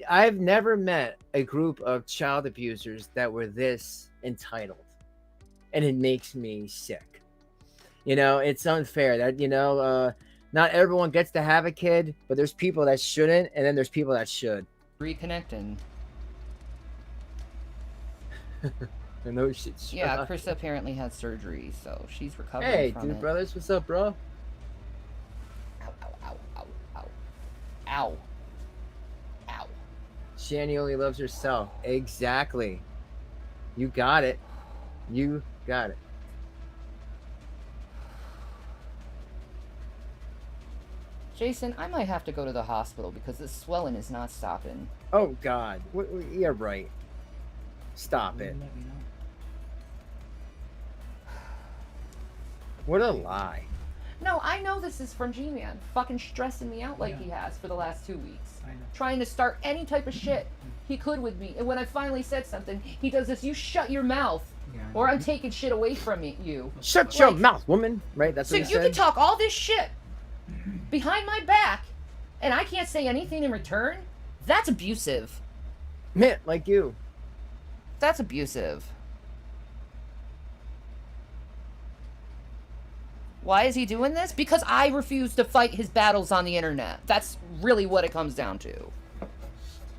I've never met a group of child abusers that were this entitled. And it makes me sick. You know, it's unfair that, you know, not everyone gets to have a kid, but there's people that shouldn't, and then there's people that should. Reconnecting. I know shit. Yeah, Chris apparently had surgery, so she's recovering from it. Hey, dude, brothers, what's up, bro? Ow, ow, ow, ow, ow. Ow. Ow. Shanny only loves herself. Exactly. You got it. You got it. Jason, I might have to go to the hospital because this swelling is not stopping. Oh, God. You're right. Stop it. Let me know. What a lie. No, I know this is from Gman. Fucking stressing me out like he has for the last 2 weeks. I know. Trying to start any type of shit he could with me. And when I finally said something, he does this, you shut your mouth. Yeah, I Or know. I'm taking shit away from you. Shut your mouth, woman. Right? That's So what he you said. can talk all this shit behind my back, and I can't say anything in return? That's abusive. Man, like you. That's abusive. Why is he doing this? Because I refuse to fight his battles on the internet. That's really what it comes down to.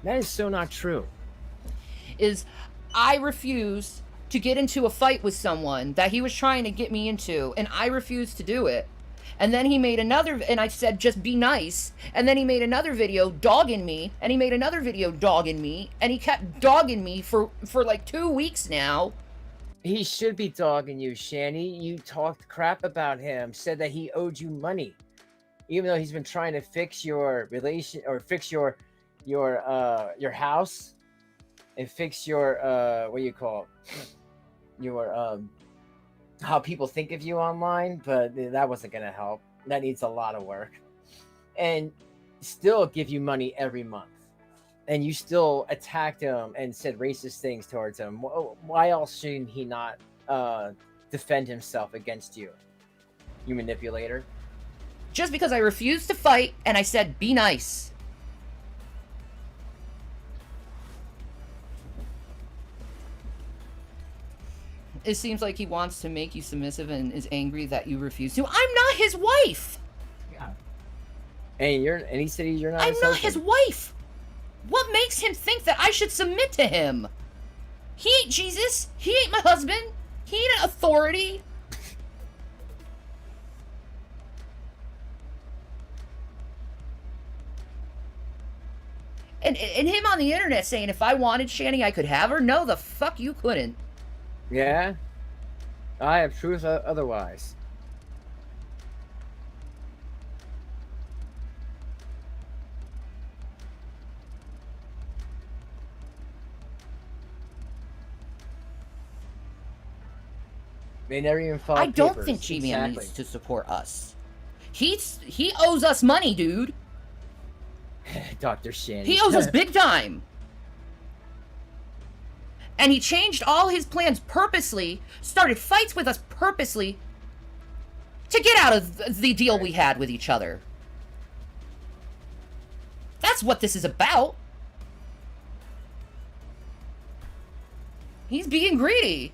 That is so not true. Is I refuse to get into a fight with someone that he was trying to get me into, and I refused to do it. And then he made another, and I said, just be nice. And then he made another video dogging me, and he made another video dogging me, and he kept dogging me for like 2 weeks now. He should be dogging you, Shanny. You talked crap about him, said that he owed you money, even though he's been trying to fix your relation or fix your house and fix your what do you call it? Your how people think of you online, but that wasn't gonna help. That needs a lot of work, and still give you money every month. And you still attacked him and said racist things towards him. Why else should he not defend himself against you? You manipulator. Just because I refused to fight and I said, be nice. It seems like he wants to make you submissive and is angry that you refuse to. I'm not his wife! Yeah. And he said you're not I'm his not husband. his wife! What makes him think that I should submit to him? He ain't Jesus. He ain't my husband. He ain't an authority. And him on the internet saying, if I wanted Shanny, I could have her. No, the fuck you couldn't. Yeah? I have proof otherwise. They never even filed I don't papers. think Gman Exactly. needs to support us. He owes us money, dude. Dr. Shanny. He owes us big time. And he changed all his plans purposely, started fights with us purposely, to get out of the deal we had with each other. That's what this is about. He's being greedy.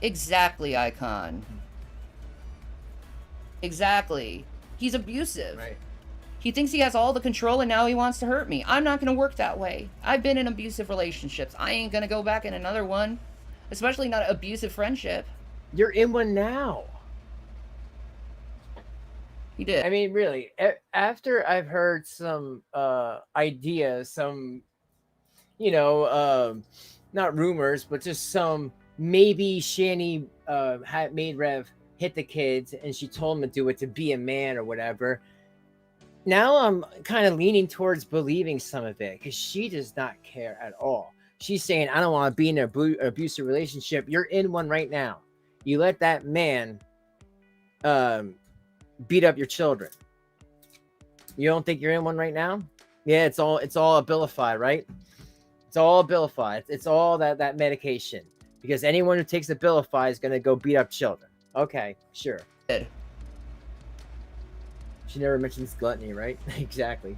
Exactly, Icon. Exactly. He's abusive. Right. He thinks he has all the control and now he wants to hurt me. I'm not going to work that way. I've been in abusive relationships. I ain't going to go back in another one. Especially not an abusive friendship. You're in one now. He did. I mean, really, after I've heard some ideas, some, you know, not rumors, but just some, maybe Shanny had made Rev hit the kids and she told him to do it to be a man or whatever. Now I'm kind of leaning towards believing some of it because she does not care at all. She's saying, I don't want to be in an abusive relationship. You're in one right now. You let that man beat up your children. You don't think you're in one right now? Yeah, it's all abilified, right? It's all abilified. It's all that medication. Because anyone who takes Abilify is going to go beat up children. Okay, sure. Good. She never mentions gluttony, right? Exactly.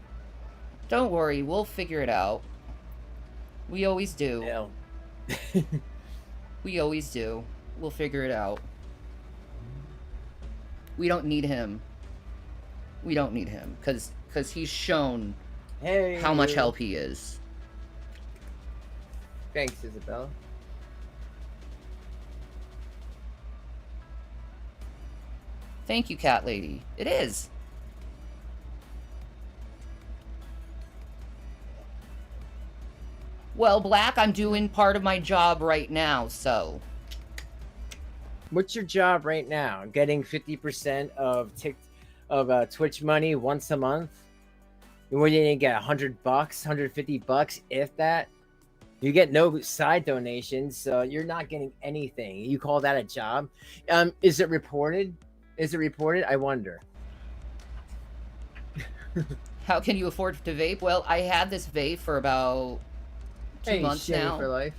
Don't worry, we'll figure it out. We always do. Yeah. We always do. We'll figure it out. We don't need him. We don't need him. Because he's shown how much help he is. Thanks, Isabella. Thank you, cat lady. It is. Well, Black, I'm doing part of my job right now, so. What's your job right now? Getting 50% of Twitch money once a month? And what, you didn't get $100, $150, if that? You get no side donations, so you're not getting anything. You call that a job? Is it reported? Is it reported? I wonder. How can you afford to vape? Well, I had this vape for about 2 months Shanny now. For life.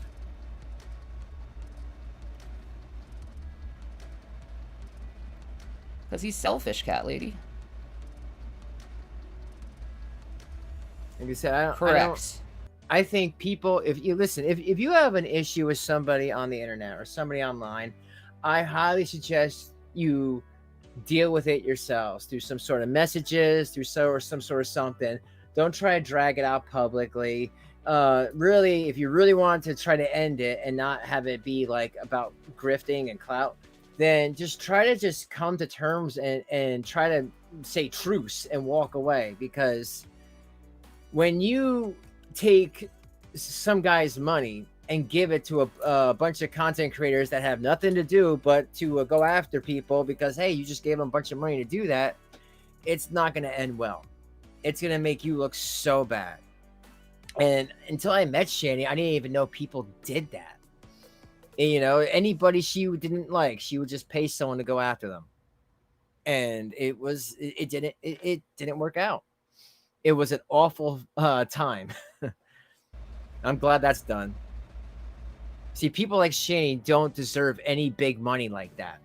Because he's selfish, cat lady. Like I said, Correct. I think people, if you have an issue with somebody on the internet or somebody online, I highly suggest you deal with it yourselves through some sort of messages, through some sort of something. Don't try to drag it out publicly. Really, if you really want to try to end it and not have it be like about grifting and clout, then just try to just come to terms and try to say truce and walk away. Because when you take some guy's money and give it to a bunch of content creators that have nothing to do but to go after people because, hey, you just gave them a bunch of money to do that, it's not going to end well. It's going to make you look so bad. And until I met Shanny, I didn't even know people did that. And, you know, anybody she didn't like, she would just pay someone to go after them. And it didn't work out. It was an awful time. I'm glad that's done. See, people like Shanny don't deserve any big money like that,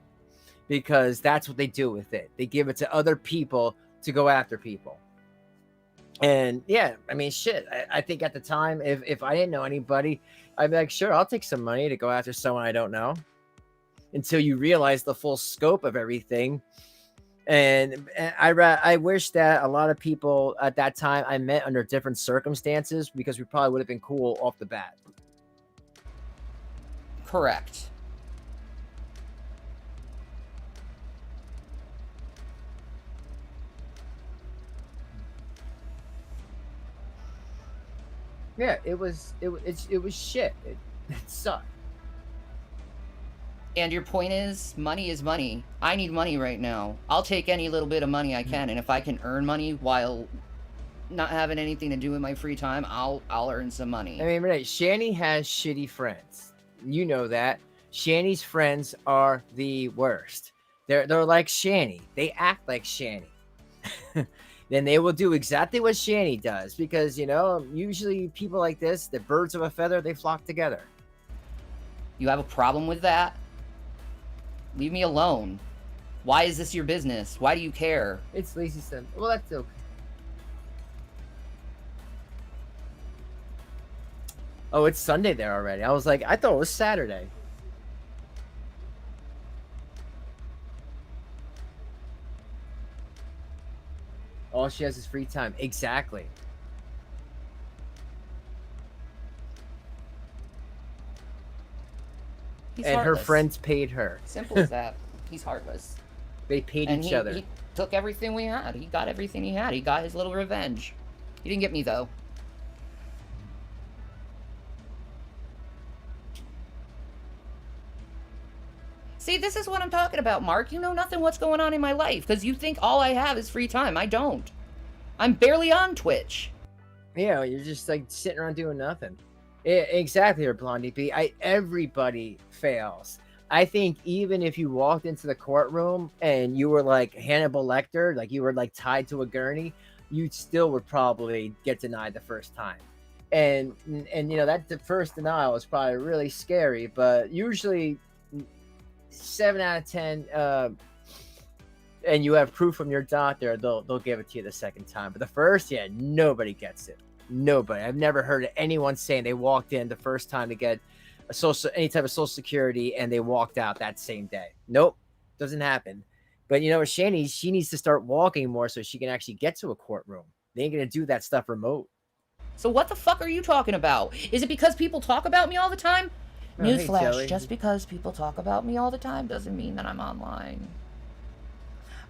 because that's what they do with it. They give it to other people to go after people. And yeah, I mean, shit, I think at the time, if I didn't know anybody, I'd be like, sure, I'll take some money to go after someone I don't know, until you realize the full scope of everything. And I wish that a lot of people at that time I met under different circumstances, because we probably would have been cool off the bat. Correct. Yeah, it was shit. It sucked. And your point is money. I need money right now. I'll take any little bit of money I can, and if I can earn money while not having anything to do with my free time, I'll earn some money. I mean, Renee, Shanny has shitty friends. You know that. Shanny's friends are the worst. They're like Shanny. They act like Shanny. Then they will do exactly what Shanny does because, you know, usually people like this, the birds of a feather, they flock together. You have a problem with that? Leave me alone. Why is this your business? Why do you care? It's lazy stuff. Well, that's okay. Oh, it's Sunday there already. I was like, I thought it was Saturday. All she has is free time. Exactly. He's and heartless. her friends paid her. Simple as that. He's heartless. They paid and each other. He took everything we had. He got everything he had. He got his little revenge. He didn't get me, though. See, this is what I'm talking about, Mark. You know nothing what's going on in my life, because you think all I have is free time. I don't. I'm barely on Twitch. Yeah, you're just like sitting around doing nothing. Exactly, Blondie B. Everybody fails. I think even if you walked into the courtroom and you were like Hannibal Lecter, like you were like tied to a gurney, you still would probably get denied the first time. And you know, that the first denial is probably really scary, but usually 7 out of 10, and you have proof from your doctor, they'll give it to you the second time. But the first, yeah, nobody gets it. Nobody. I've never heard of anyone saying they walked in the first time to get any type of social security and they walked out that same day. Nope, doesn't happen. But you know, Shanny, she needs to start walking more so she can actually get to a courtroom. They ain't gonna do that stuff remote. So what the fuck are you talking about? Is it because people talk about me all the time? Oh, Newsflash, hey, just because people talk about me all the time doesn't mean that I'm online.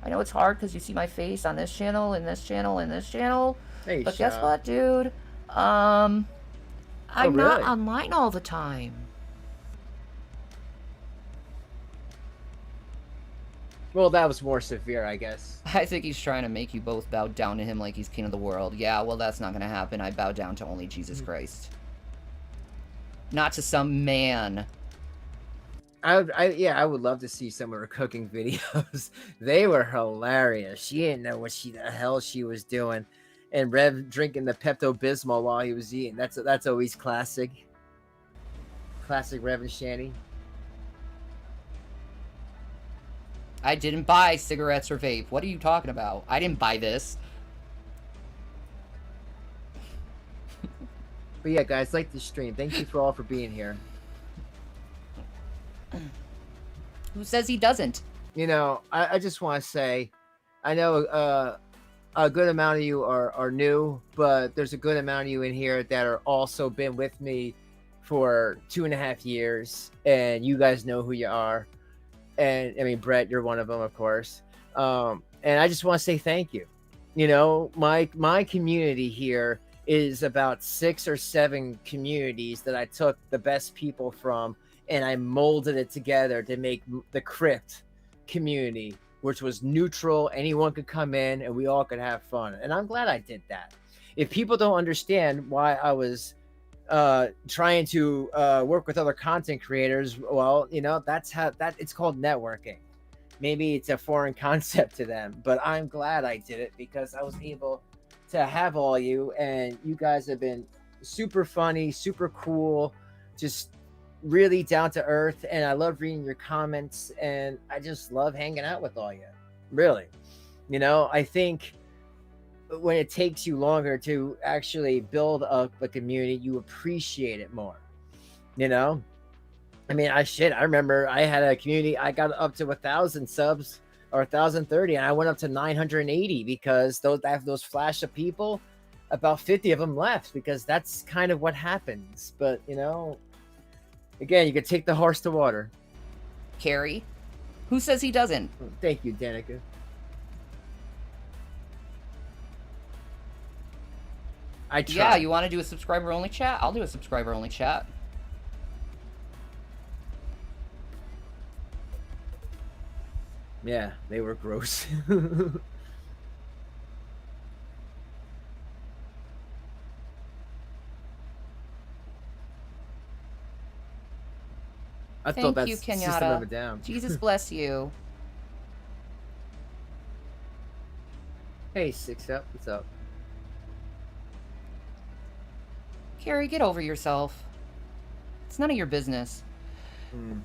I know it's hard because you see my face on this channel, and this channel, and this channel. Hey, but guess what, dude? I'm not online all the time. Well, that was more severe, I guess. I think he's trying to make you both bow down to him like he's king of the world. Yeah, well, that's not going to happen. I bow down to only Jesus Christ. Not to some man. I would love to see some of her cooking videos. They were hilarious. She didn't know what the hell she was doing. And Rev drinking the Pepto-Bismol while he was eating. That's always classic. Classic Rev and Shanny. I didn't buy cigarettes or vape. What are you talking about? I didn't buy this. But yeah, guys, like the stream. Thank you for all for being here. Who says he doesn't? You know, I just want to say, I know a good amount of you are new, but there's a good amount of you in here that are also been with me for 2.5 years, and you guys know who you are. And I mean, Brett, you're one of them, of course. And I just want to say thank you. You know, my community here is about 6 or 7 communities that I took the best people from, and I molded it together to make the Crypt community, which was neutral. Anyone could come in and we all could have fun. And I'm glad I did that. If people don't understand why I was trying to work with other content creators, well, you know, it's called networking. Maybe it's a foreign concept to them, but I'm glad I did it because I was able to have all you, and you guys have been super funny, super cool, just really down to earth, and I love reading your comments, and I just love hanging out with all you. Really, you know, I think when it takes you longer to actually build up a community, you appreciate it more. You know, I mean, I remember I had a community, I got up to 1,000 subs or 1,030, and I went up to 980 because those flash of people, about 50 of them left because that's kind of what happens. But you know, again, you could take the horse to water. Carrie, who says he doesn't? Thank you, Danica. I try. Yeah, you want to do a subscriber only chat? I'll do a subscriber only chat. Yeah, they were gross. I thought Thank you, that's system of a Kenyatta. down. Jesus bless you. Hey, Six Up, what's up? Carrie, get over yourself. It's none of your business. Hmm.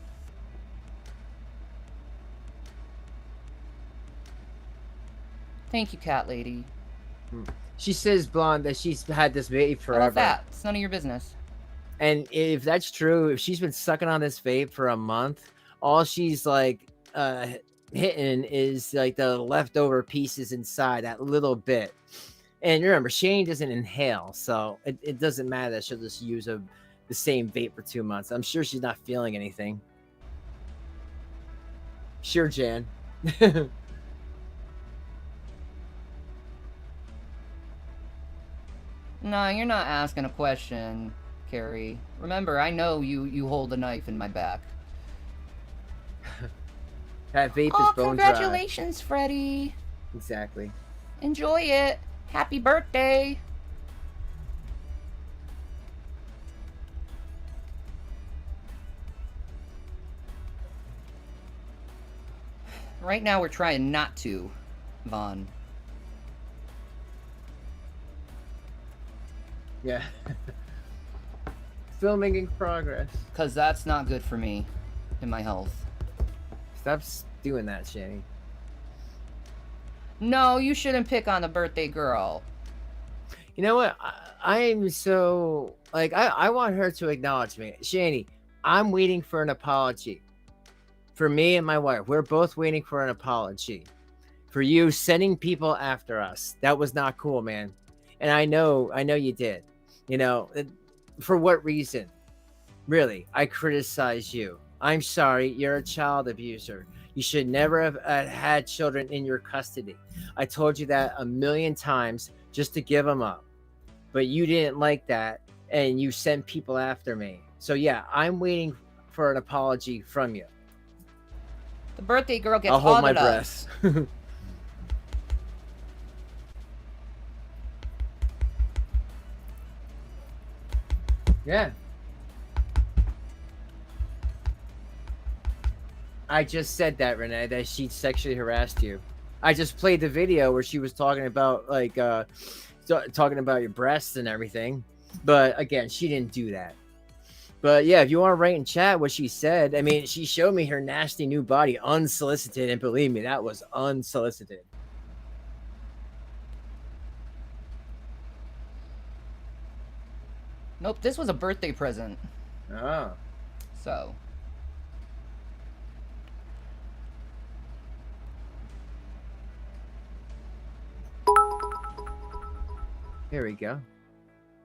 Thank you, cat lady. She says, Blonde, that she's had this vape How about forever. that? It's none of your business. And if that's true, if she's been sucking on this vape for a month, all she's like hitting is like the leftover pieces inside, that little bit. And remember, Shane doesn't inhale, so it doesn't matter that she'll just use the same vape for 2 months. I'm sure she's not feeling anything. Sure, Jan. No, you're not asking a question, Carrie. Remember, I know you hold a knife in my back. That vape Oh, is bone congratulations, Freddie. dry. Exactly. Enjoy it. Happy birthday. Right now, we're trying not to, Vaughn. Yeah. Filming in progress. Because that's not good for me and my health. Stop doing that, Shanny. No, you shouldn't pick on the birthday girl. You know what? I'm so like I want her to acknowledge me. Shanny, I'm waiting for an apology. For me and my wife, we're both waiting for an apology. For you sending people after us. That was not cool, man. And I know you did. You know, for what reason? Really, I criticize you. I'm sorry, you're a child abuser. You should never have had children in your custody. I told you that a million times just to give them up. But you didn't like that, and you sent people after me. So yeah, I'm waiting for an apology from you. The birthday girl gets I'll hold my all of us. breath. Yeah. I just said that, Renee, that she sexually harassed you. I just played the video where she was talking about like talking about your breasts and everything. But again, she didn't do that. But yeah, if you want to write in chat what she said, I mean, she showed me her nasty new body unsolicited, and believe me, that was unsolicited. Nope, this was a birthday present. Oh. So. Here we go.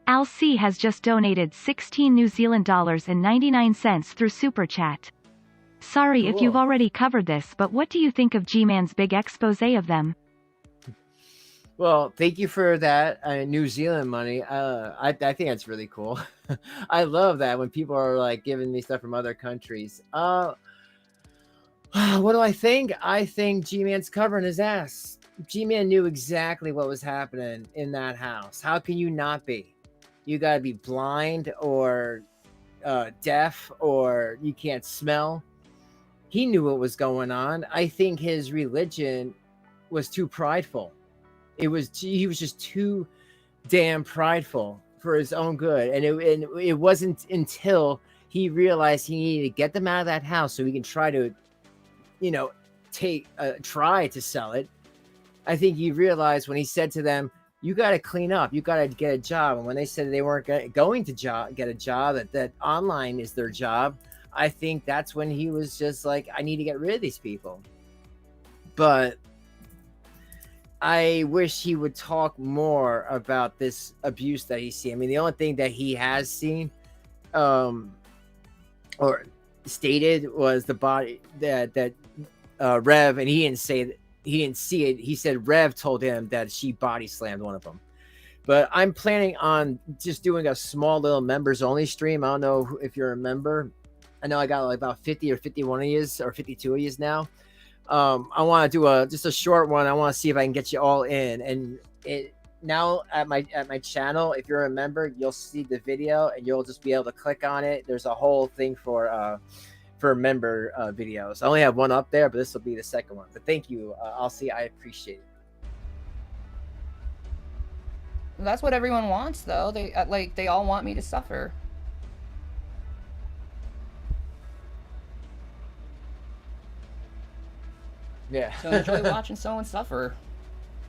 Al C has just donated 16 New Zealand dollars and 99 cents through Super Chat. Sorry if you've Cool. already covered this, but what do you think of Gman's big expose of them? Well, thank you for that New Zealand money. I think that's really cool. I love that when people are like giving me stuff from other countries. What do I think? I think G-Man's covering his ass. G-Man knew exactly what was happening in that house. How can you not be? You gotta be blind or deaf or you can't smell. He knew what was going on. I think his religion was too prideful. He was just too damn prideful for his own good. And it wasn't until he realized he needed to get them out of that house so he can try to, you know, try to sell it. I think he realized when he said to them, you got to clean up, you got to get a job. And when they said they weren't going to get a job, that online is their job, I think that's when he was just like, I need to get rid of these people. But I wish he would talk more about this abuse that he's seen. I mean, the only thing that he has seen or stated was the body that Rev, and he didn't say that he didn't see it. He said Rev told him that she body slammed one of them. But I'm planning on just doing a small little members only stream. I don't know if you're a member. I know I got like about 50 or 51 of yous or 52 of yous now. I want to do just a short one. I want to see if I can get you all in. And it now at my channel, if you're a member, you'll see the video and you'll just be able to click on it. There's a whole thing for member videos. I only have one up there, but this will be the second one. But thank you. I'll see. I appreciate it. That's what everyone wants, though. They all want me to suffer. Yeah. So enjoy watching someone suffer.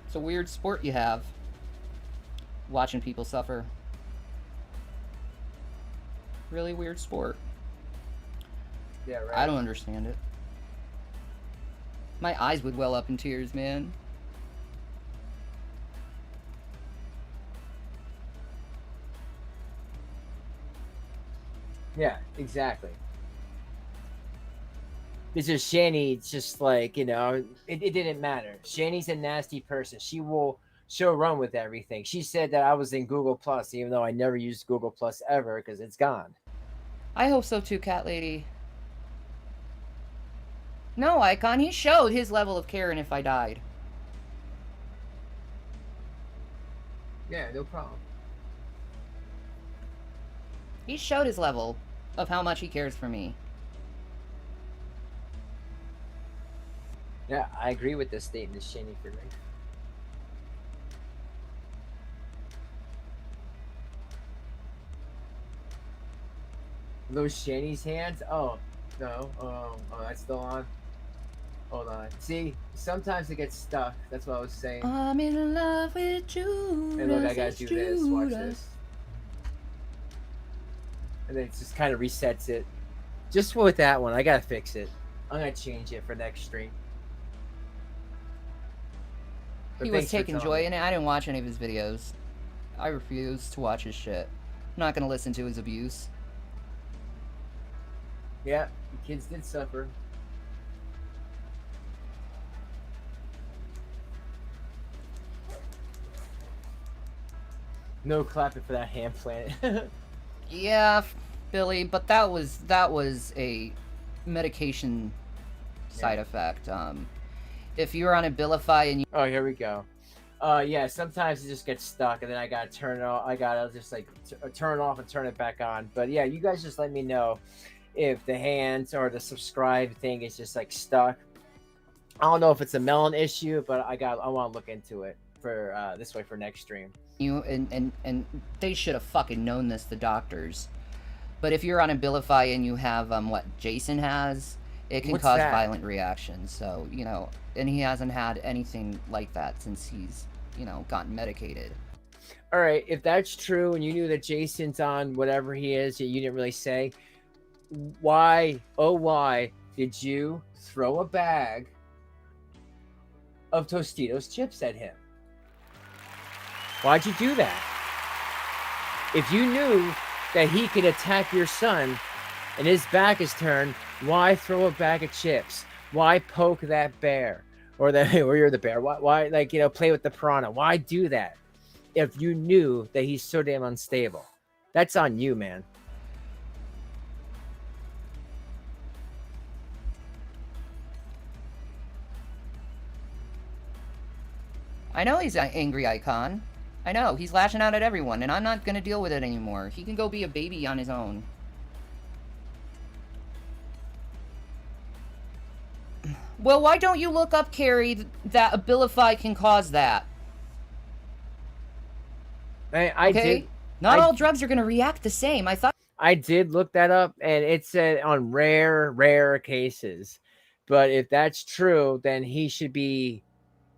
It's a weird sport you have. Watching people suffer. Really weird sport. Yeah, right. I don't understand it. My eyes would well up in tears, man. Yeah, exactly. It's just Shanny, just like, you know, it didn't matter. Shanny's a nasty person. She'll run with everything. She said that I was in Google Plus, even though I never used Google Plus ever because it's gone. I hope so too, Cat Lady. No, Icon, he showed his level of caring if I died. Yeah, no problem. He showed his level of how much he cares for me. Yeah, I agree with this statement, Shanny for life. Those Shanny's hands? Oh, no. Oh, that's still on. Hold on. See, sometimes it gets stuck. That's what I was saying. I'm in love with you. And look, I gotta do this. Watch this. And then it just kind of resets it. Just with that one, I gotta fix it. I'm gonna change it for next stream. But He was taking joy in it. I didn't watch any of his videos. I refuse to watch his shit. I'm not gonna listen to his abuse. Yeah, the kids did suffer. No clapping for that hand planet. Yeah, Billy, but that was a medication side effect. If you're on Abilify and you... Oh, here we go. Yeah, sometimes it just gets stuck, and then I gotta turn it off. I gotta just like turn it off and turn it back on. But yeah, you guys just let me know if the hands or the subscribe thing is just like stuck. I don't know if it's a melon issue, but I want to look into it for this way for next stream. And they should have fucking known this, the doctors. But if you're on Abilify and you have what Jason has, it can cause violent reactions. So, you know, and he hasn't had anything like that since he's, you know, gotten medicated. All right, if that's true and you knew that Jason's on whatever he is, you didn't really say, why, oh why did you throw a bag of Tostitos chips at him? Why'd you do that? If you knew that he could attack your son and his back is turned, why throw a bag of chips? Why poke that bear? Or you're the bear. Why like, you know, play with the piranha? Why do that? If you knew that he's so damn unstable. That's on you, man. I know he's an angry icon. I know, he's lashing out at everyone, and I'm not gonna deal with it anymore. He can go be a baby on his own. Well, why don't you look up, Carrie, that Abilify can cause that? I did. Not all drugs are gonna react the same. I did look that up, and it said on rare cases. But if that's true, then he should be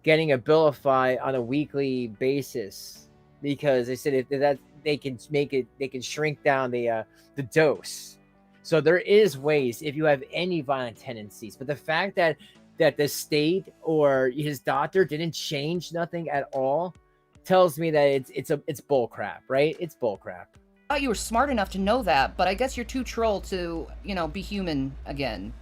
getting Abilify on a weekly basis, because they said if that they can make it, they can shrink down the dose. So there is ways if you have any violent tendencies. But the fact that the state or his doctor didn't change nothing at all tells me that it's bull crap, right? It's bull crap. I thought you were smart enough to know that, but I guess you're too troll to, you know, be human again.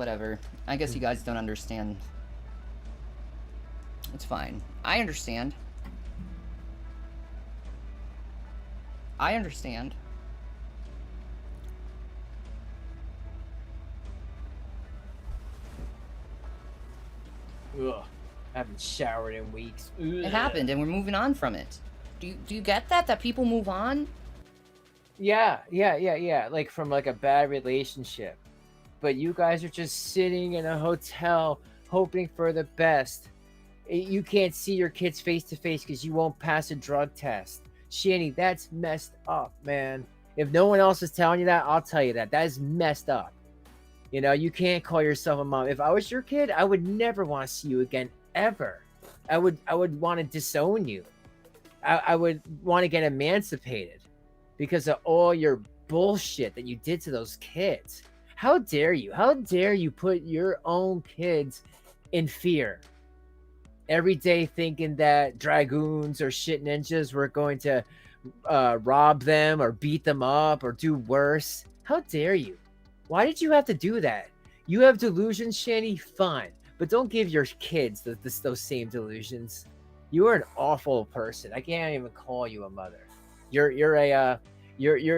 whatever. I guess you guys don't understand. It's fine. I understand. I understand. Ugh. Haven't showered in weeks. Ugh. It happened, and we're moving on from it. Do you get that? That people move on? Yeah. Like from like a bad relationship. But you guys are just sitting in a hotel hoping for the best. You can't see your kids face to face because you won't pass a drug test. Shanny, that's messed up, man. If no one else is telling you that, I'll tell you that. That is messed up. You know, you can't call yourself a mom. If I was your kid, I would never want to see you again, ever. I would want to disown you. I would want to get emancipated because of all your bullshit that you did to those kids. How dare you? How dare you put your own kids in fear? Every day thinking that dragoons or shit ninjas were going to rob them or beat them up or do worse. How dare you? Why did you have to do that? You have delusions, Shanny? Fine. But don't give your kids those same delusions. You are an awful person. I can't even call you a mother. You're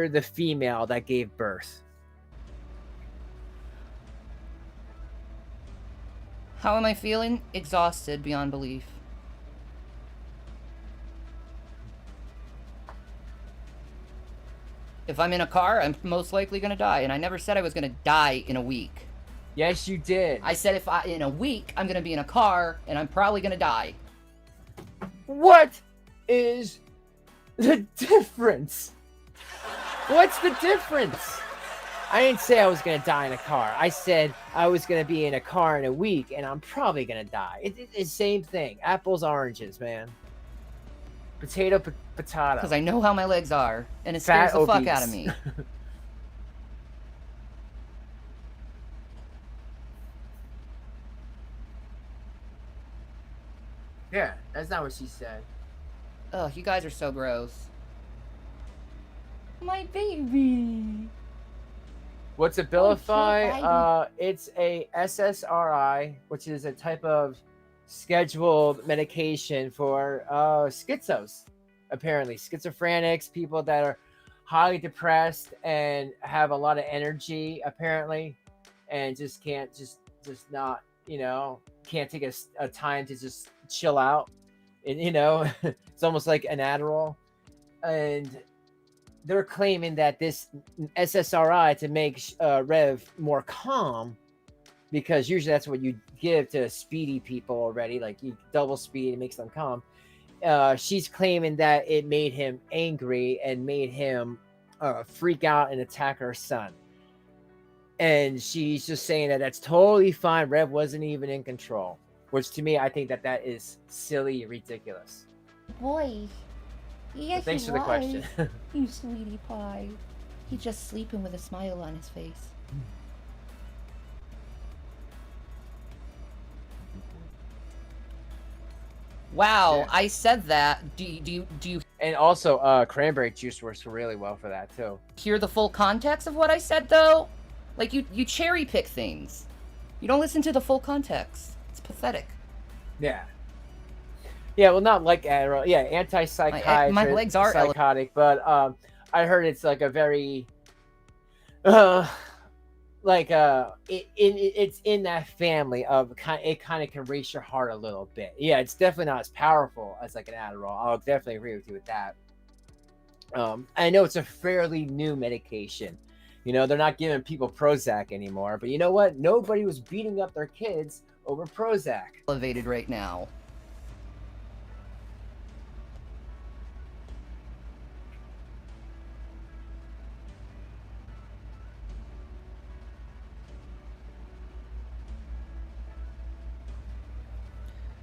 the female that gave birth. How am I feeling? Exhausted beyond belief. If I'm in a car, I'm most likely gonna die, and I never said I was gonna die in a week. Yes, you did. I said in a week, I'm gonna be in a car, and I'm probably gonna die. What is the difference? What's the difference? I didn't say I was going to die in a car. I said I was going to be in a car in a week, and I'm probably going to die. It's the same thing. Apples, oranges, man. Potato, potato. Because I know how my legs are, and it scares the fuck out of me. Yeah, that's not what she said. Ugh, you guys are so gross. My baby. What's Abilify? It's a SSRI, which is a type of scheduled medication for schizos, apparently. Schizophrenics, people that are highly depressed and have a lot of energy, apparently, and just can't, just not, you know, can't take a time to just chill out. And, you know, it's almost like an Adderall. And they're claiming that this SSRI to make Rev more calm, because usually that's what you give to speedy people already, like you double speed, it makes them calm. She's claiming that it made him angry and made him freak out and attack her son. And she's just saying that that's totally fine. Rev wasn't even in control, which to me, I think that is silly, ridiculous. Boy. Yeah, thanks for the question. You sweetie pie. He's just sleeping with a smile on his face. Wow, yeah. I said that. Do you? And also, cranberry juice works really well for that too. Hear the full context of what I said, though? Like you cherry pick things. You don't listen to the full context. It's pathetic. Yeah. Yeah, well, not like Adderall. Yeah, antipsychotic. My legs are psychotic, but I heard it's like a very, it's in that family of it kind of can race your heart a little bit. Yeah, it's definitely not as powerful as like an Adderall. I'll definitely agree with you with that. I know it's a fairly new medication. You know, they're not giving people Prozac anymore, but you know what? Nobody was beating up their kids over Prozac. Elevated right now.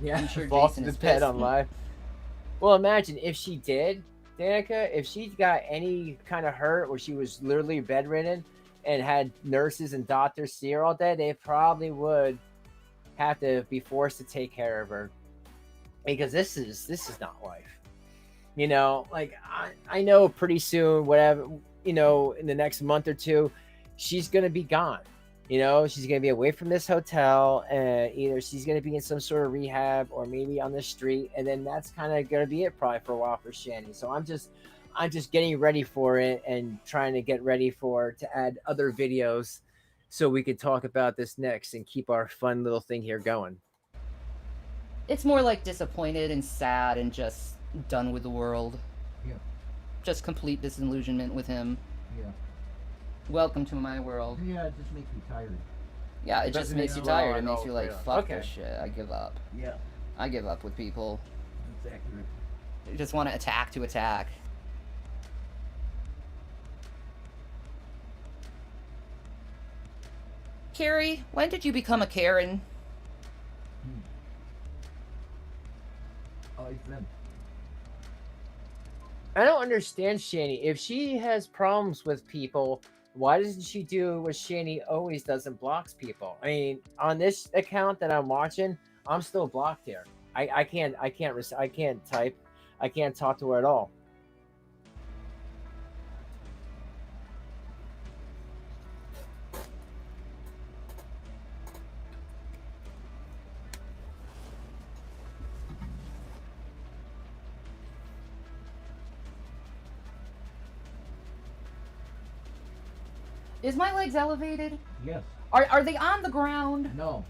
Yeah, sure falls to the bed on live. Well, imagine if she did, Danica, if she got any kind of hurt where she was literally bedridden and had nurses and doctors see her all day, they probably would have to be forced to take care of her, because this is not life. You know, like I know pretty soon, whatever, you know, in the next month or two, she's gonna be gone. You know, she's gonna be away from this hotel, and either she's gonna be in some sort of rehab or maybe on the street, and then that's kind of gonna be it probably for a while for Shanny. So I'm just getting ready for it and trying to get ready to add other videos so we could talk about this next and keep our fun little thing here going. It's more like disappointed and sad and just done with the world. Yeah. Just complete disillusionment with him. Yeah. Welcome to my world. Yeah, it just makes me tired. Yeah, it just makes you tired. It makes you like, fuck Okay. this shit. I give up. Yeah, I give up with people. that's accurate. You just want to attack to attack. Carrie, when did you become a Karen? Oh, he's them. I don't understand Shanny. If she has problems with people, why doesn't she do what Shanny always does and blocks people? I mean, on this account that I'm watching, I'm still blocked here. I can't type. I can't talk to her at all. Is my legs elevated? Yes. Are they on the ground? No.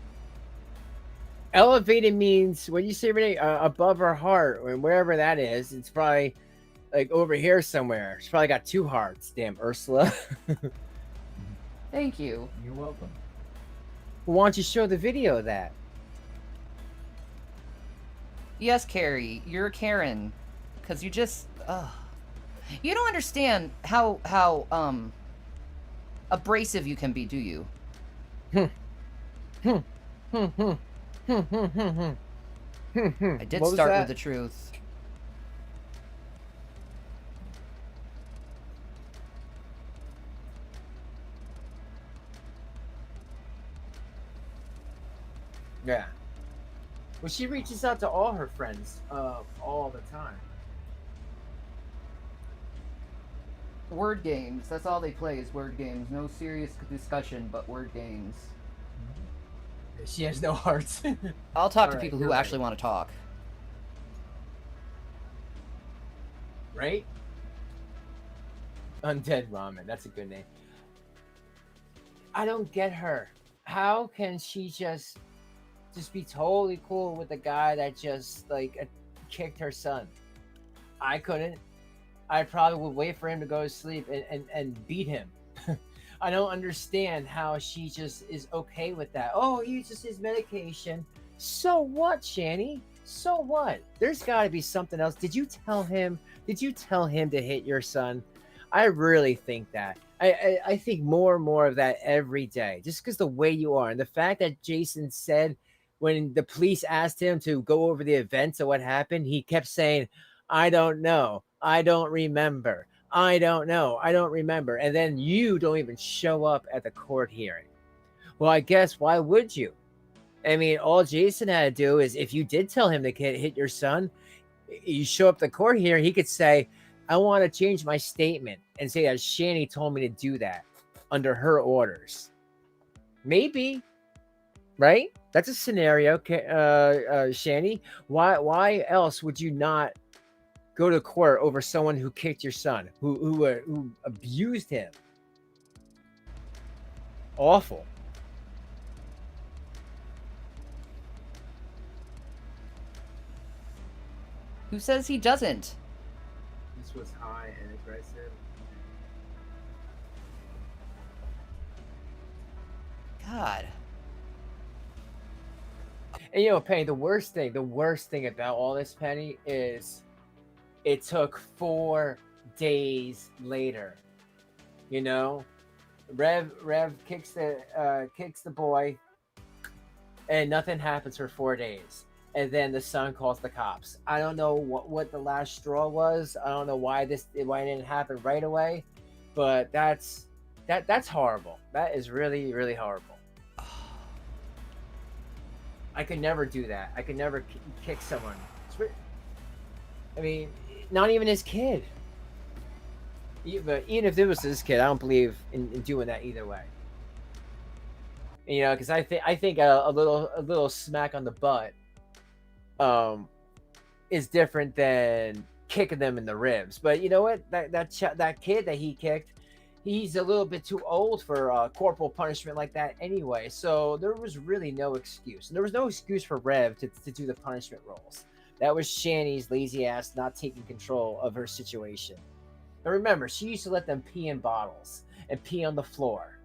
Elevated means when you say Renee, above her heart or wherever that is, it's probably like over here somewhere. She's probably got 2 hearts. Damn, Ursula. Thank you. You're welcome. Why don't you show the video of that? Yes, Carrie, you're a Karen. Because you just, you don't understand how abrasive you can be, do you? I did start with the truth. Yeah. Well, she reaches out to all her friends all the time. Word games. That's all they play is word games. No serious discussion, but word games. She has no hearts. I'll talk to Alright, people who you're actually right. want to talk. Right? Undead Ramen. That's a good name. I don't get her. How can she just be totally cool with the guy that just like kicked her son? I couldn't. I probably would wait for him to go to sleep and beat him. I don't understand how she just is okay with that. Oh, he uses his medication. So what, Shanny? So what? There's got to be something else. Did you tell him to hit your son? I really think that. I think more and more of that every day, just because the way you are. And the fact that Jason said when the police asked him to go over the events of what happened, he kept saying, I don't know. I don't remember. I don't know. I don't remember. And then you don't even show up at the court hearing. Well, I guess why would you? I mean, all Jason had to do is if you did tell him to hit your son, you show up at the court hearing, he could say, I want to change my statement and say that Shanny told me to do that under her orders. Maybe, right? That's a scenario, Shanny. Why else would you not go to court over someone who kicked your son, who abused him? Awful. Who says he doesn't? This was high and aggressive. God. And you know, Penny, the worst thing about all this, Penny, is it took 4 days later. You know, Rev kicks the boy, and nothing happens for 4 days. And then the son calls the cops. I don't know what the last straw was. I don't know why it didn't happen right away, but that's horrible. That is really, really horrible. I could never do that. I could never kick someone. I mean, not even his kid. But even if it was his kid, I don't believe in doing that either way. You know, because I think a little smack on the butt is different than kicking them in the ribs. But you know what? That kid that he kicked, he's a little bit too old for corporal punishment like that anyway. So there was really no excuse. And there was no excuse for Rev to do the punishment rolls. That was Shanny's lazy ass not taking control of her situation. And remember, she used to let them pee in bottles and pee on the floor.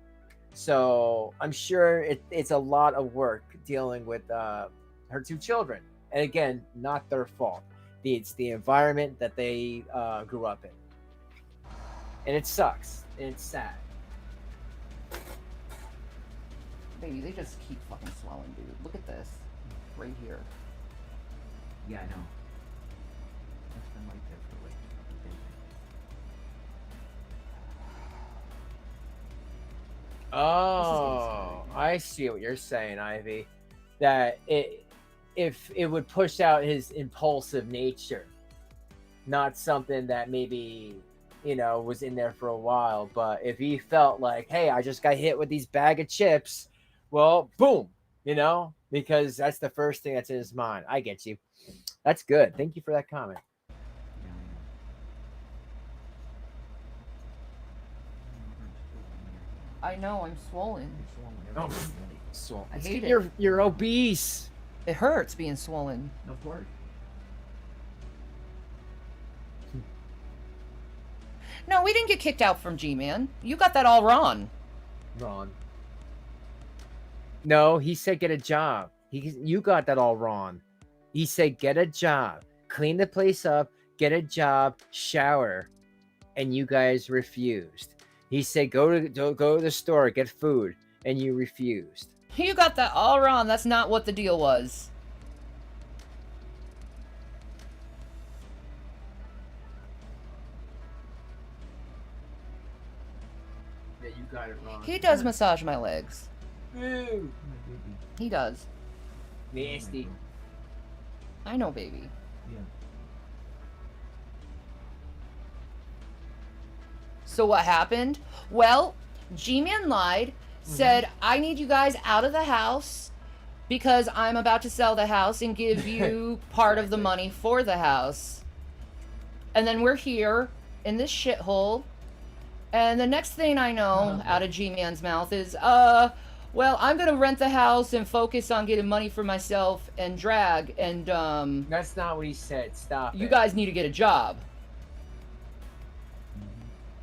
So I'm sure it's a lot of work dealing with her 2 children. And again, not their fault. It's the environment that they grew up in. And it sucks. And it's sad. Baby, they just keep fucking swelling, dude. Look at this. Right here. Yeah, I know. That's been like that for like a day. Oh, I see what you're saying, Ivy. That if it would push out his impulsive nature, not something that maybe, you know, was in there for a while. But if he felt like, hey, I just got hit with these bag of chips, well, boom, you know, because that's the first thing that's in his mind. I get you. That's good. Thank you for that comment. I know, I'm swollen. Oh, swollen. I hate it. You're obese. It hurts being swollen. Of course. No, we didn't get kicked out from Gman. You got that all wrong. Wrong. No, he said get a job. You got that all wrong. He said get a job, clean the place up, get a job, shower, and you guys refused. He said go to the store, get food, and you refused. You got that all wrong. That's not what the deal was. Yeah, you got it wrong. He does massage my legs. Ew. He does. Nasty. I know, baby. Yeah. So what happened? Well, Gman lied, said, I need you guys out of the house because I'm about to sell the house and give you part of the money for the house. And then we're here in this shithole. And the next thing I know out of Gman's mouth is, well, I'm going to rent the house and focus on getting money for myself and drag. And, That's not what he said. Stop you it. guys need to get a job.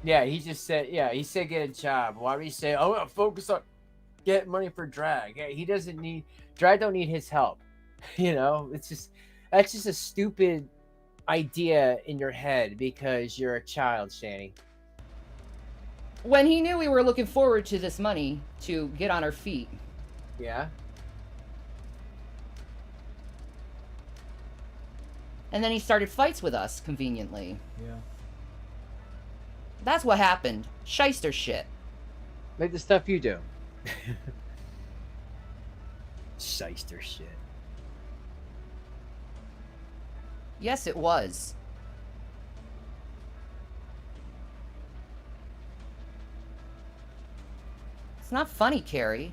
Yeah, he just said, he said get a job. Why would he say, I'm going to focus on get money for drag? Yeah, he doesn't need, drag don't need his help. You know, that's just a stupid idea in your head because you're a child, Shanny. When he knew we were looking forward to this money to get on our feet. Yeah? And then he started fights with us, conveniently. Yeah. That's what happened. Shyster shit. Like the stuff you do. Shyster shit. Yes, it was. It's not funny, Carrie.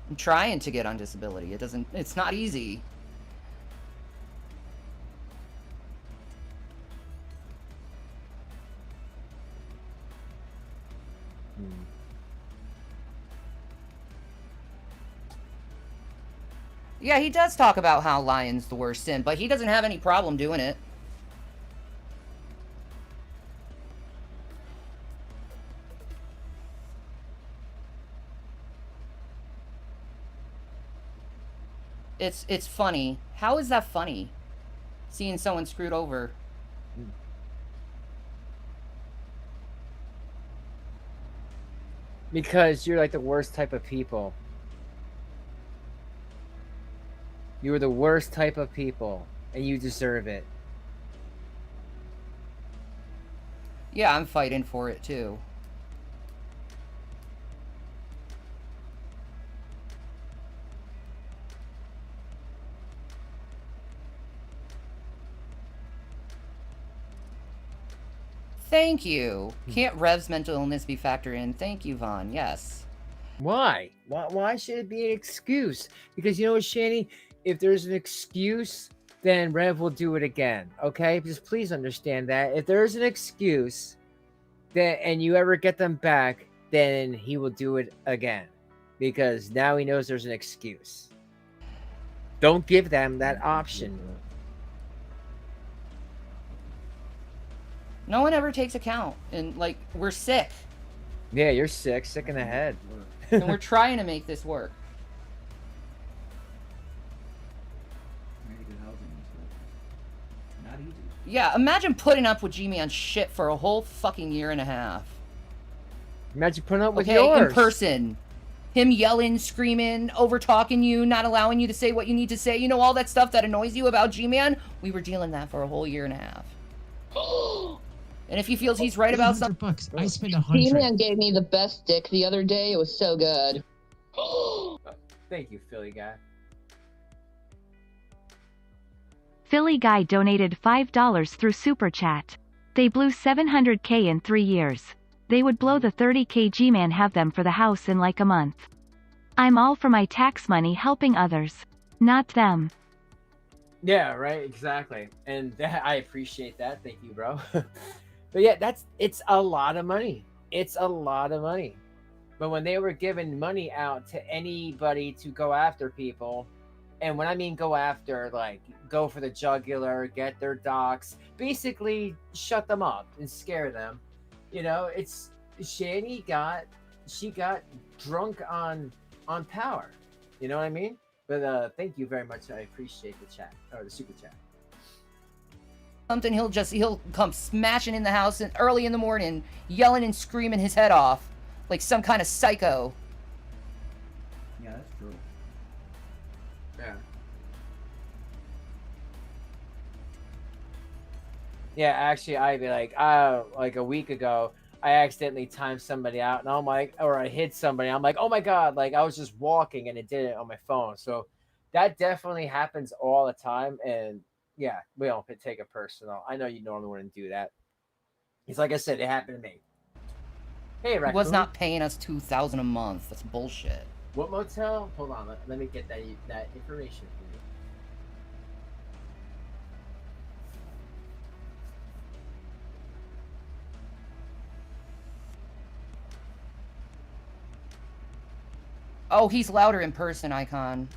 I'm trying to get on disability. It's not easy. Yeah, he does talk about how lying's the worst sin, but he doesn't have any problem doing it. It's funny. How is that funny? Seeing someone screwed over. Because you're like the worst type of people. You are the worst type of people, and you deserve it. Yeah, I'm fighting for it too. Thank you. Can't Rev's mental illness be factored in? Thank you, Vaughn. Yes. Why? Why should it be an excuse? Because you know what, Shanny? If there's an excuse, then Rev will do it again. Okay? Just please understand that. If there's an excuse, then and you ever get them back, then he will do it again. Because now he knows there's an excuse. Don't give them that option. No one ever takes account. And, like, we're sick. Yeah, you're sick in the head. And we're trying to make this work. Not easy. Yeah, imagine putting up with Gman's shit for a whole fucking year and a half. Imagine putting up with Okay, yours. in person. Him yelling, screaming, over-talking you, not allowing you to say what you need to say. You know, all that stuff that annoys you about Gman? We were dealing that for a whole year and a half. And if he feels he's right about something... $100. I spent $100. Gman gave me the best dick the other day. It was so good. Thank you, Philly guy. Philly Guy donated $5 through Super Chat. They blew $700K in 3 years. They would blow the $30K Gman have them for the house in like a month. I'm all for my tax money helping others. Not them. Yeah, right, exactly. And I appreciate that. Thank you, bro. But yeah, it's a lot of money. It's a lot of money. But when they were giving money out to anybody to go after people, and when I mean go after, like go for the jugular, get their docs, basically shut them up and scare them. You know, it's Shanny she got drunk on power. You know what I mean? But thank you very much. I appreciate the chat or the super chat. Something he'll come smashing in the house early in the morning, yelling and screaming his head off like some kind of psycho. Yeah, that's true. Yeah. Yeah, actually, I'd be like a week ago, I accidentally timed somebody out, and I'm like, or I hit somebody. I'm like, oh my god, like I was just walking and it did it on my phone. So that definitely happens all the time, and yeah, we don't take it personal. I know you normally wouldn't do that. It's like I said, it happened to me. Hey, Raccoon. He was not paying us $2,000 a month. That's bullshit. What motel? Hold on, let me get that information for you. Oh, he's louder in person, Icon.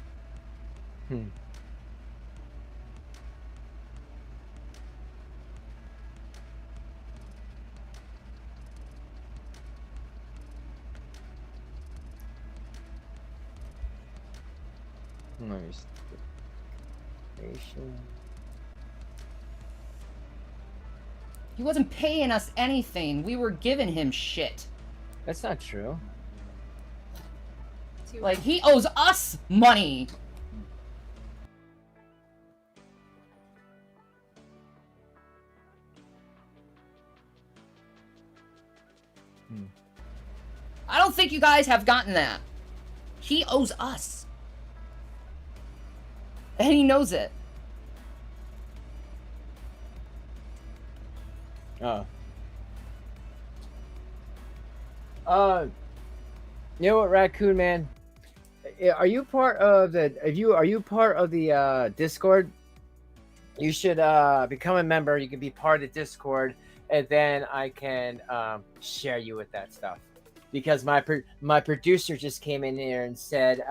Nice. He wasn't paying us anything. We were giving him shit. That's not true. Like, he owes us money. I don't think you guys have gotten that. He owes us. And he knows it. Oh. You know what, Raccoon Man? Are you part of the? Are you part of the Discord? You should become a member. You can be part of the Discord, and then I can share you with that stuff. Because my producer just came in here and said,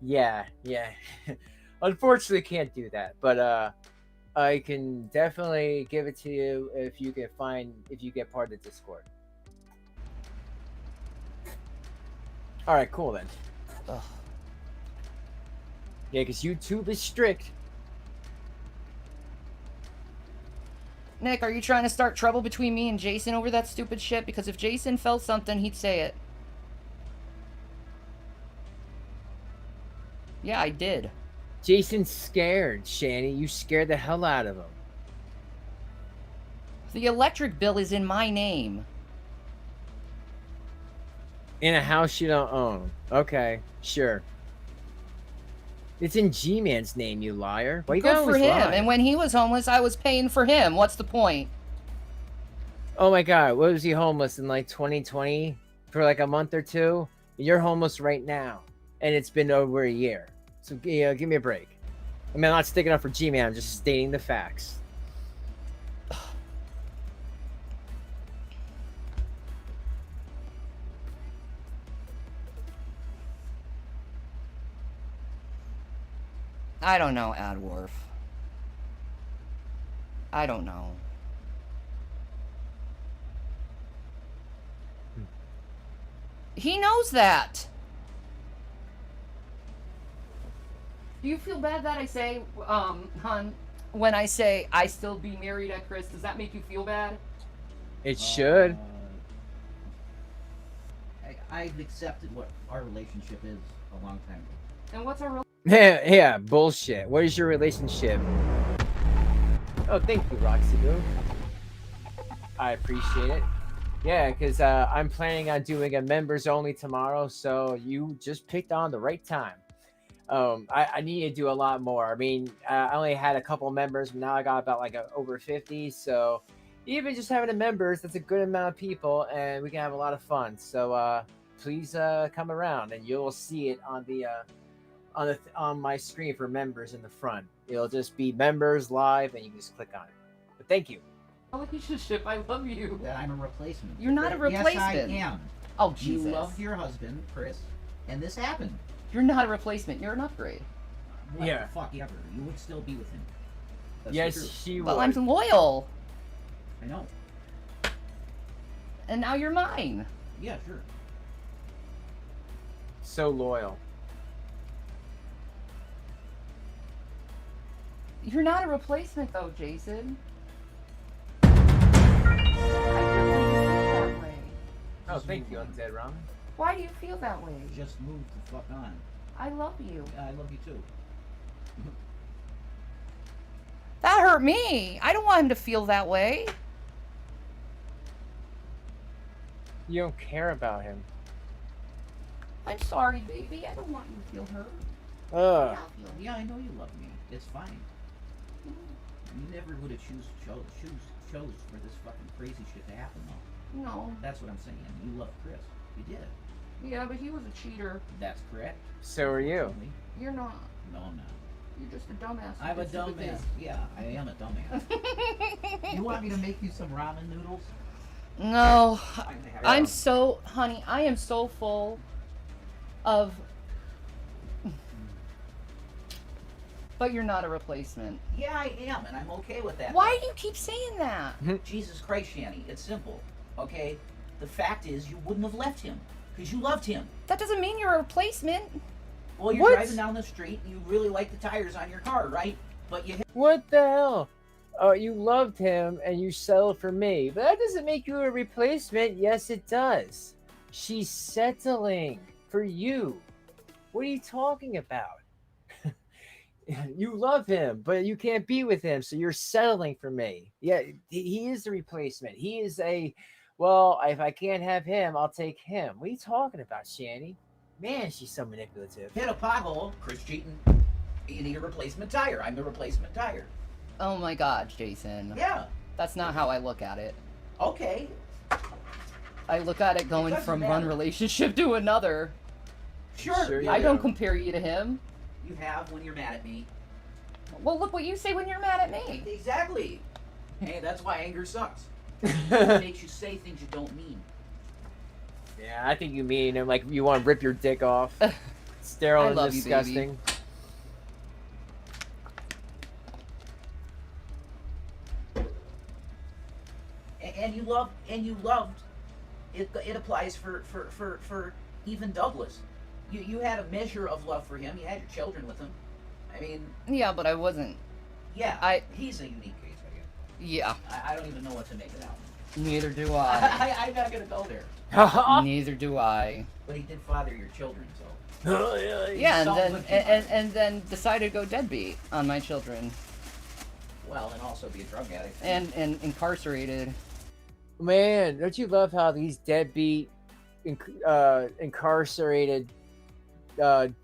yeah. Unfortunately, can't do that, but I can definitely give it to you if you get part of the Discord. All right, cool then. Ugh. Yeah, because YouTube is strict. Nick, are you trying to start trouble between me and Jason over that stupid shit? Because if Jason felt something, he'd say it. Yeah, I did. Jason's scared, Shanny. You scared the hell out of him. The electric bill is in my name. In a house you don't own. Okay, sure. It's in Gman's name, you liar. Why you Good gotta for always him. lie? And when he was homeless, I was paying for him. What's the point? Oh my God, what was he homeless in like 2020 for like a month or two? You're homeless right now, and it's been over a year. So give me a break. I mean, I'm not sticking up for Gman. I'm just stating the facts. I don't know, Adworf. I don't know. He knows that. Do you feel bad that I say, hun, when I say I still be married at Chris, does that make you feel bad? It should. I've accepted what our relationship is a long time ago. And what's our Yeah, bullshit. What is your relationship? Oh, thank you, Roxy Boo. I appreciate it. Yeah, because I'm planning on doing a members only tomorrow, so you just picked on the right time. I need to do a lot more. I mean, I only had a couple members, but now I got about like over 50. So even just having a members, that's a good amount of people, and we can have a lot of fun. So please come around, and you'll see it on the on my screen for members in the front. It'll just be members live, and you can just click on it. But thank you. Relationship, I love you. That I'm a replacement. You're not a replacement. Yes, I am. Oh, Jesus. You loved your husband, Chris, and this happened. You're not a replacement. You're an upgrade. What Yeah. the fuck ever. You would still be with him. That's Yes, she But would. I'm loyal. I know. And now you're mine. Yeah, sure. So loyal. You're not a replacement, though, Jason. I feel that way. Oh, thank you, Undead Ramen. Why do you feel that way? Just move the fuck on. I love you. I love you too. That hurt me. I don't want him to feel that way. You don't care about him. I'm sorry, baby. I don't want you to feel hurt. Ugh. Yeah, I know you love me. It's fine. You never would have chose for this fucking crazy shit to happen, though. No. That's what I'm saying. You love Chris. You did. Yeah, but he was a cheater. That's correct. So are you. Unfortunately. You're not. No, I'm not. You're just a dumbass. I'm a dumbass. Yeah, I am a dumbass. You want me to make you some ramen noodles? No. I'm Yeah. so, honey, I am so full of... But you're not a replacement. Yeah, I am, and I'm okay with that. Why do you keep saying that? Jesus Christ, Shanny, it's simple, okay? The fact is, you wouldn't have left him, because you loved him. That doesn't mean you're a replacement. Well, you're What? driving down the street, and you really like the tires on your car, right? But you What the hell? Oh, you loved him and you settled for me. But that doesn't make you a replacement. Yes, it does. She's settling for you. What are you talking about? You love him, but you can't be with him, so you're settling for me. Yeah, he is the replacement. He is a, well, if I can't have him, I'll take him. What are you talking about, Shanny? Man, she's so manipulative. hit a pothole, Chris cheating, you need a replacement tire. I'm the replacement tire. Oh my God, Jason. Yeah, That's not how I look at it. okay. I look at it going doesn't from one matter. relationship to another. Sure, Sure yeah, I don't do. compare you to him. you have when you're mad at me. Well, look what you say when you're mad at me. Exactly. Hey, that's why anger sucks. It makes you say things you don't mean. Yeah, I think you mean him. Like you want to rip your dick off. Sterile I and love you, baby. disgusting. And you loved, it applies for even Douglas. You had a measure of love for him. You had your children with him. I mean, Yeah, but I wasn't. yeah, he's a unique case, I guess. Yeah. I don't even know what to make of that one. Neither do I. I'm not gonna go there. Neither do I. But he did father your children, so. Yeah, Something and with then you. and then decided to go deadbeat on my children Well, and also be a drug addict. and incarcerated. Man, don't you love how these deadbeat, incarcerated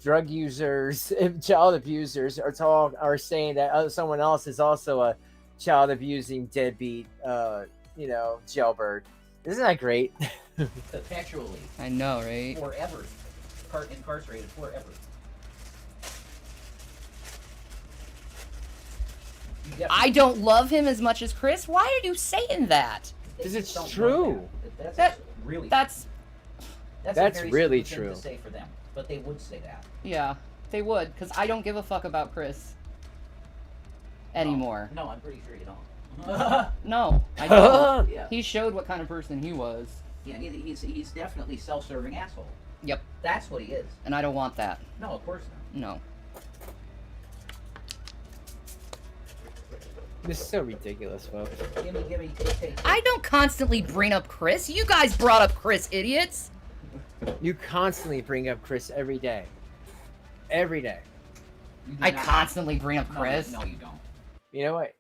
drug users, child abusers are saying that someone else is also a child abusing deadbeat jailbird. Isn't that great? Perpetually. I know, right? Forever. Incarcerated forever. I don't love him as much as Chris. Why are you saying that? Because it's true. That's really. That's a very really stupid true. thing to say for them, but they would say that. yeah, they would, because I don't give a fuck about Chris anymore. No, I'm pretty sure you don't. No, I don't. Yeah. He showed what kind of person he was. Yeah, he's definitely self-serving asshole. Yep. That's what he is. And I don't want that. No, of course not. No. This is so ridiculous, folks. Give me, take. I don't constantly bring up Chris. You guys brought up Chris, idiots. You constantly bring up Chris every day. Every day. I constantly bring up Chris. No, you don't. You know what?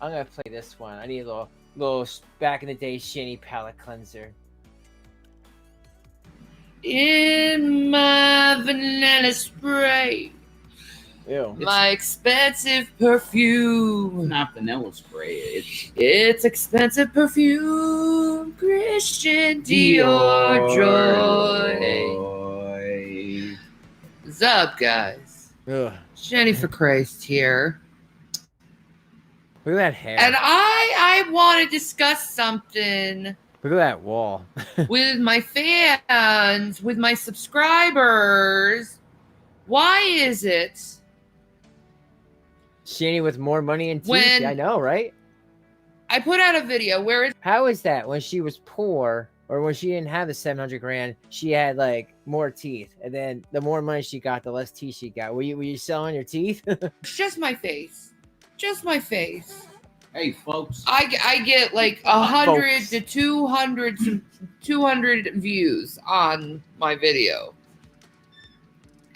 I'm gonna play this one. I need a little back in the day Shanny palette cleanser. In my vanilla spray. Ew. My expensive perfume. Not vanilla spray. It's expensive perfume. Christian Dior Joy. What's up, guys? Ugh. Shanny for Christ here. Look at that hair. And I want to discuss something Look at that wall. with my fans, with my subscribers. Why is it Shanny with more money and teeth. When- Yeah, I know, right? I put out a video where it's How is that when she was poor or when she didn't have the 700 grand, she had like more teeth, and then the more money she got, the less teeth she got. Were you selling your teeth? just my face. Just my face. Hey, folks. I get like 100 Folks. to 200 views on my video.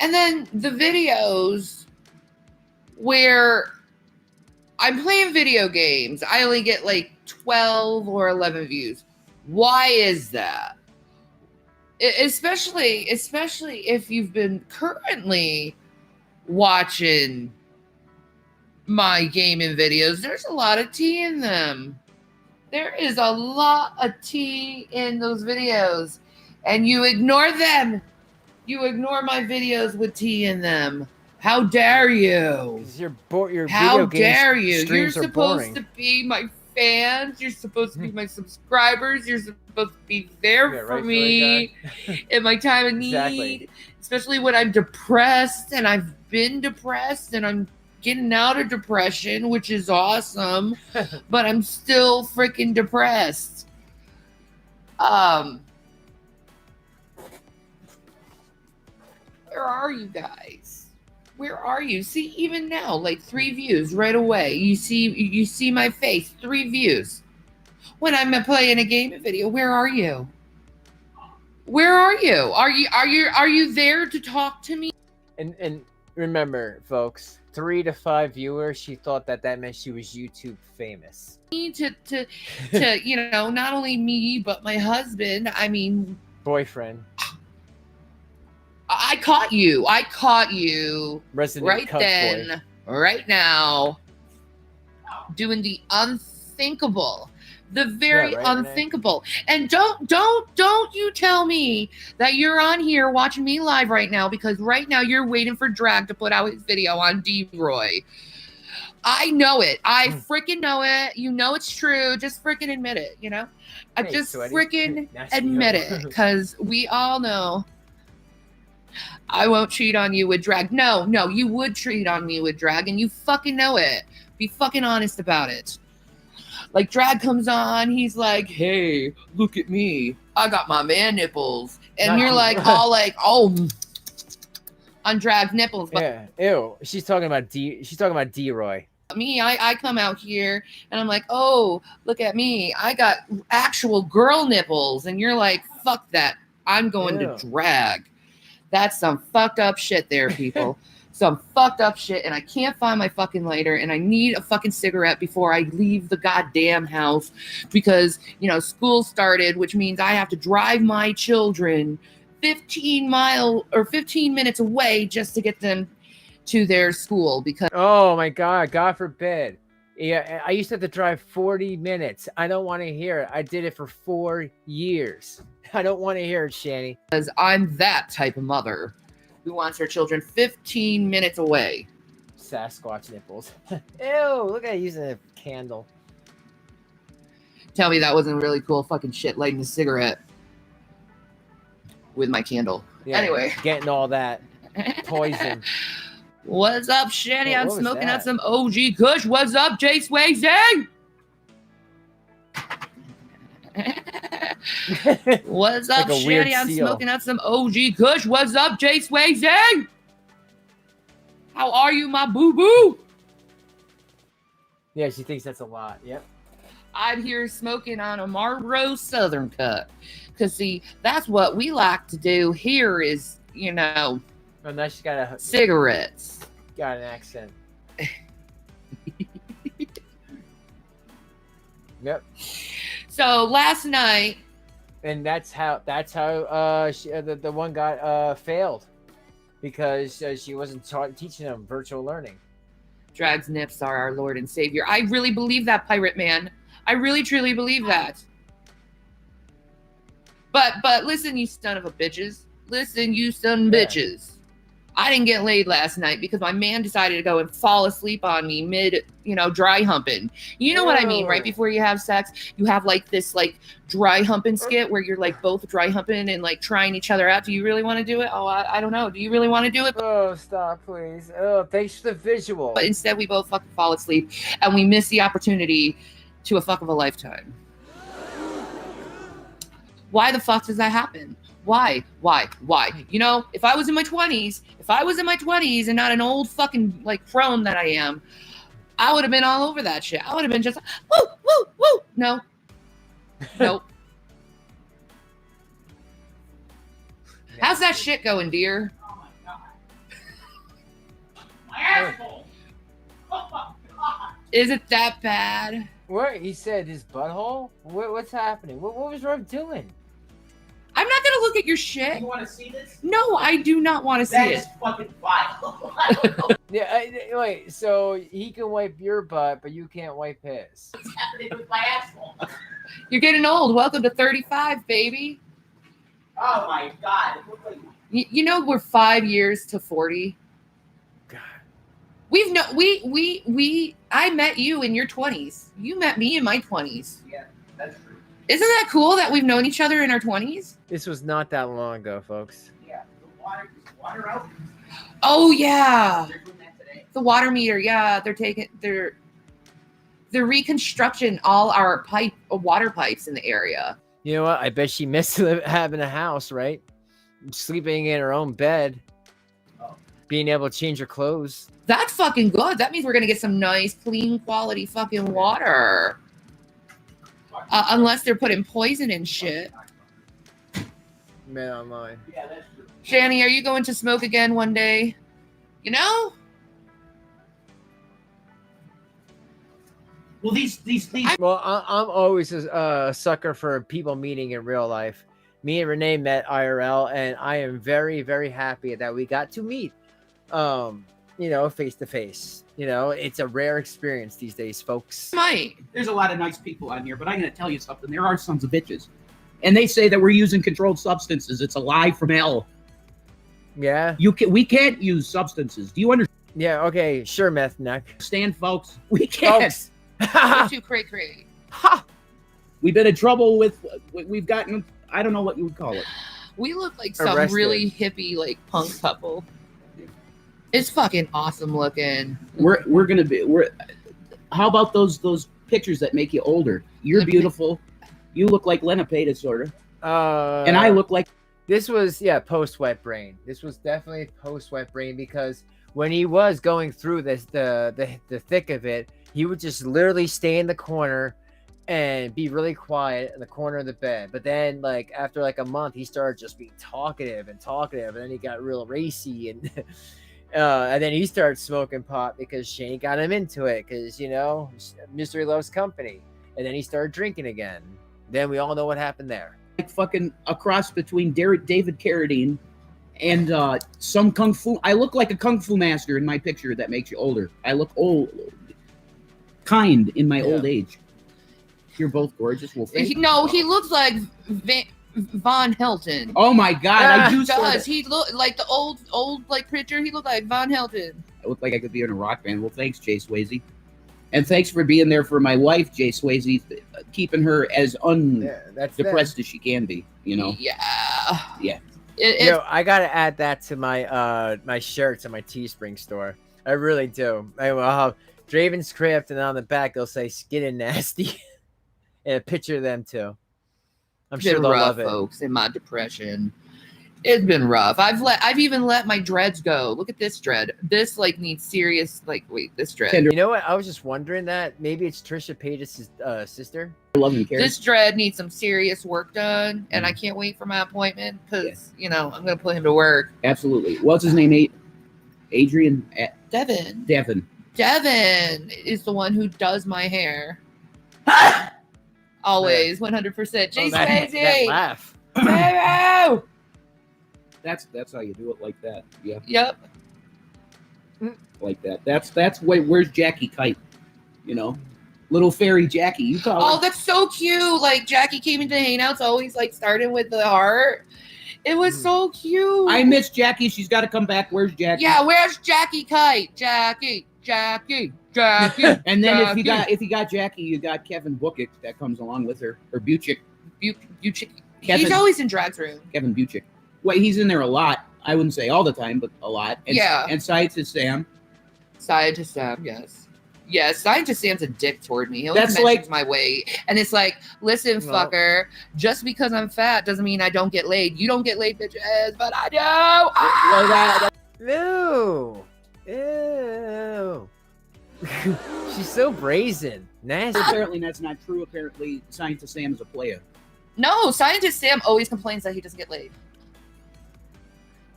And then the videos where I'm playing video games, I only get like 12 or 11 views. Why is that? Especially if you've been currently watching my gaming videos, there's a lot of tea in them. There is a lot of tea in those videos, and you ignore them. You ignore my videos with tea in them. How dare you? 'Cause your How video game dare you? You're streams are supposed boring. to be my fans. You're supposed to be my subscribers. You're supposed to be there Yeah, for right, me in my time of need. Exactly. Especially when I'm depressed, and I've been depressed, and I'm getting out of depression, which is awesome, but I'm still freaking depressed. Where are you guys? Where are you? See, even now, like 3 views right away. You see my face, 3 views. When I'm playing a gaming video, where are you? Where are you? Are you there to talk to me? And remember, folks, 3 to 5 viewers. She thought that meant she was YouTube famous. To not only me but my husband. I mean, Boyfriend. I caught you Resident right cuck then, right now, doing the unthinkable, the very Yeah, right, Renee? unthinkable. And don't you tell me that you're on here watching me live right now, because right now you're waiting for Drag to put out his video on D-Roy. I know it. I freaking know it. You know it's true. Just freaking admit it, you know? I Hey, just sweaty. freaking Nasty admit hoe. it, because we all know I won't cheat on you with Drag. No, you would cheat on me with Drag, and you fucking know it. Be fucking honest about it. Like, Drag comes on, he's like, hey, look at me. I got my man nipples. And Not you're you. like, all like, oh, on Drag nipples. But Yeah. Ew. She's talking about D-Roy. me, I come out here and I'm like, oh, look at me. I got actual girl nipples. And you're like, fuck that. I'm going Ew. to Drag. That's some fucked up shit there, people. Some fucked up shit. And I can't find my fucking lighter. And I need a fucking cigarette before I leave the goddamn house. Because, school started, which means I have to drive my children 15 minutes away just to get them to their school. Because Oh my God. God forbid. Yeah, I used to have to drive 40 minutes. I don't want to hear it. I did it for 4 years. I don't want to hear it, Shanny. Because I'm that type of mother who wants her children 15 minutes away. Sasquatch nipples. Ew, look at using a candle. Tell me that wasn't really cool fucking shit, lighting a cigarette with my candle. Yeah, anyway. Getting all that poison. What's up, Shanny? What I'm was smoking that? out some OG Kush. What's up, Jay Swayze? What's up, Like a weird Shanny? I'm seal. smoking out some OG Kush. What's up, Jay Swayze? How are you, my boo-boo? Yeah, she thinks that's a lot. Yep. I'm here smoking on a Marlboro Southern Cut. Because, see, that's what we like to do here is, you know, Unless she got cigarettes. an accent. Yep. So last night, And that's how the one got failed because she wasn't teaching them virtual learning. Drag's nips are our Lord and Savior. I really believe that, Pirate Man. I really truly believe that. But listen, you son of a bitches. Listen, you son of bitches. I didn't get laid last night because my man decided to go and fall asleep on me mid, dry humping. You know what I mean, right? Before you have sex, you have like this like dry humping skit where you're like both dry humping and like trying each other out. Do you really want to do it? Oh, I don't know. Do you really want to do it? Oh, stop, please. Oh, thanks for the visual. But instead, we both fucking fall asleep and we miss the opportunity to a fuck of a lifetime. Why the fuck does that happen? Why? If I was in my 20s, and not an old fucking like crone that I am, I would have been all over that shit. I would have been just like, woo, woo, woo. No. Nope. How's that shit going, dear? Oh my god. My asshole! Oh my god! Is it that bad? What? He said his butthole? What's happening? What was Rev doing? I'm not gonna look at your shit. You want to see this? No, I do not want to see That it. is fucking vile. Yeah, wait, so he can wipe your butt, but you can't wipe his. What's happening with my asshole? You're getting old. Welcome to 35, baby. Oh my god. It looks like You know we're 5 years to 40. God. I met you in your 20s. You met me in my 20s. yeah, that's true. Isn't that cool that we've known each other in our 20s? This was not that long ago, folks. Yeah, the water out. Oh yeah. They're doing that today. The water meter, yeah, they're reconstructing all our water pipes in the area. You know what? I bet she missed having a house, right? Sleeping in her own bed. Being able to change her clothes. That's fucking good. That means we're gonna get some nice, clean, quality fucking water. Unless they're putting poison in shit. Man online. Yeah, that's true. Shanny, are you going to smoke again one day? You know? Well, these. Well, I'm always a sucker for people meeting in real life. Me and Renee met IRL, and I am very, very happy that we got to meet, face to face. It's a rare experience these days, folks. There's a lot of nice people on here, but I'm going to tell you something. There are sons of bitches. And they say that we're using controlled substances. It's a lie from hell. Yeah? We can't use substances. Do you understand? Yeah, okay, sure, Meth Neck. Folks? We can't. Folks. You're too cray-cray. Ha! We've been in trouble with, we've gotten, I don't know what you would call it. We look like some Arrested. really hippie, like, punk couple. It's fucking awesome looking. How about those pictures that make you older? You're beautiful. You look like Lenapetus, sort of. And I look like... This was, post-wet brain. This was definitely post-wet brain because when he was going through this, the thick of it, he would just literally stay in the corner and be really quiet in the corner of the bed. But then, after a month, he started just being talkative, and then he got real racy, and then he started smoking pot because Shane got him into it because, misery loves company. And then he started drinking again. Then we all know what happened there. Like fucking a cross between David Carradine and some kung fu. I look like a kung fu master in my picture that makes you older. I look old. kind in my old age. You're both gorgeous. Well, He looks like Von Helton. Oh my God, I do. Does he look like the old like picture? He looked like Von Helton. I look like I could be in a rock band. Well, thanks, Jay Swayze, and thanks for being there for my wife, Jay Swayze, keeping her as depressed as she can be. You know. Yeah. I gotta add that to my my shirts at my Teespring store. I really do. I will have Dravenscrypt, and on the back they'll say "Skin and Nasty," and a picture of them too. I'm sure they'll love it. Folks, in my depression, it's been rough. I've even let my dreads go. Look at this dread. This like needs serious. Like, wait, this dread. You know what? I was just wondering that maybe it's Trisha Paytas' sister. This dread needs some serious work done, and I can't wait for my appointment because I'm gonna put him to work. Absolutely. What's his name? Adrian. Devin. Devin is the one who does my hair. Always 100%. Jay Swayze. That laugh. That's how you do it, like that. Yeah. Yep. Like that. That's where's Jackie Kite? You know, little fairy Jackie. You call her. Oh, that's so cute. Like Jackie came into Hangouts, always like starting with the heart. It was so cute. I miss Jackie. She's got to come back. Where's Jackie? Yeah, where's Jackie Kite? Jackie. And then Jackie. if you got Jackie, you got Kevin Bukic that comes along with her, or Bucic. Bucic. Kevin, he's always in Drag's room. Kevin Bucic. Well, he's in there a lot. I wouldn't say all the time, but a lot. And, And Scientist Sam. Scientist Sam, yes. Yeah, Scientist Sam's a dick toward me. He always mentions my weight. And it's like, listen, fucker, just because I'm fat doesn't mean I don't get laid. You don't get laid, bitches, but I do. Ew. Ew. She's so brazen. Nasty. Apparently that's not true. Apparently Scientist Sam is a player. No, Scientist Sam always complains that he doesn't get laid.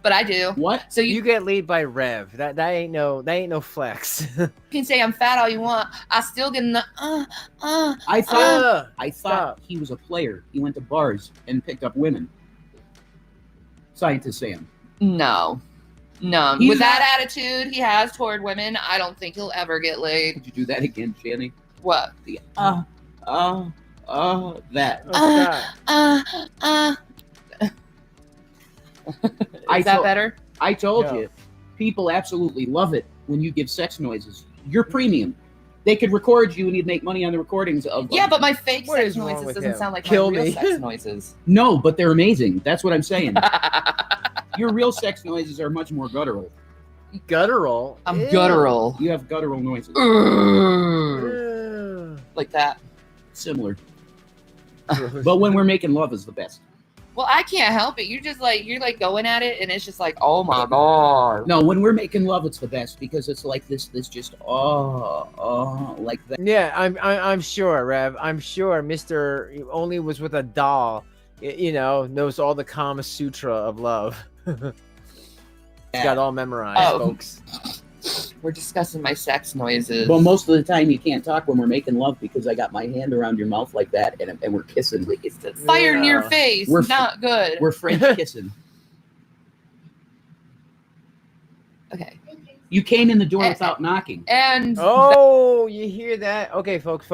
But I do. What? So you get laid by Rev. That ain't no flex. You can say I'm fat all you want. I still get in the I thought he was a player. He went to bars and picked up women. Scientist Sam. No. With that attitude he has toward women, I don't think he'll ever get laid. Could you do that again, Shanny? What? The that. Is that better? I told you. People absolutely love it when you give sex noises. You're premium. They could record you and you'd make money on the recordings of them. Yeah, but my fake sex noises doesn't sound like my real sex noises. No, but they're amazing. That's what I'm saying. Your real sex noises are much more guttural. Guttural? I'm guttural. You have guttural noises. Like that. Similar. But when we're making love is the best. Well, I can't help it. You're going at it, and it's just like, oh my god. No, when we're making love, it's the best because it's like this just like that. Yeah, I'm sure, Rev. I'm sure Mr. Only was with a doll. Knows all the Kama Sutra of love. He's got all memorized, folks. We're discussing my sex noises. Well, most of the time you can't talk when we're making love because I got my hand around your mouth like that and we're kissing. Fire in your face. We're not good. We're French kissing. Okay. You came in the door without knocking. And you hear that? Okay, folks.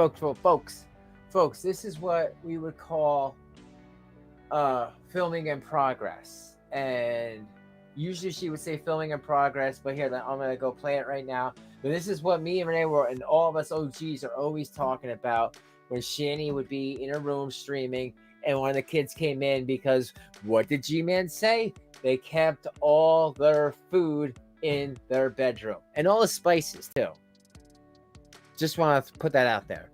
This is what we would call filming in progress. And usually she would say filming in progress, but here, I'm going to go play it right now. But this is what me and Renee and all of us OGs are always talking about when Shanny would be in a room streaming and one of the kids came in because what did Gman say? They kept all their food in their bedroom and all the spices too. Just want to put that out there.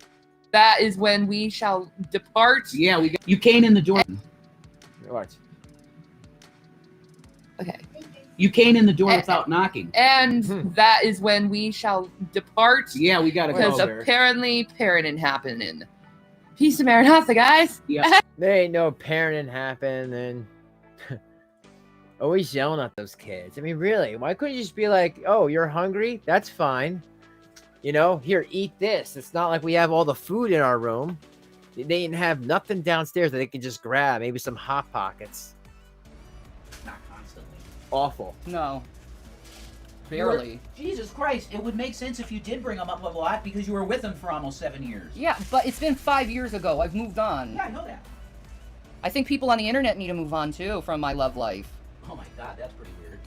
That is when we shall depart. Yeah, you came in the door. What? Okay. You came in the door without knocking. And that is when we shall depart. Yeah, we got to go. Because apparently parenting happening. Peace of Maranatha, guys. Yeah. There ain't no parenting happening. Always yelling at those kids. I mean, really, why couldn't you just be like, oh, you're hungry? That's fine. Here, eat this. It's not like we have all the food in our room. They didn't have nothing downstairs that they could just grab. Maybe some Hot Pockets. Not constantly. Awful. No. Barely. Jesus Christ, it would make sense if you did bring him up a lot because you were with him for almost 7 years. Yeah, but it's been 5 years ago. I've moved on. Yeah, I know that. I think people on the internet need to move on too from my love life. Oh my god, that's pretty weird.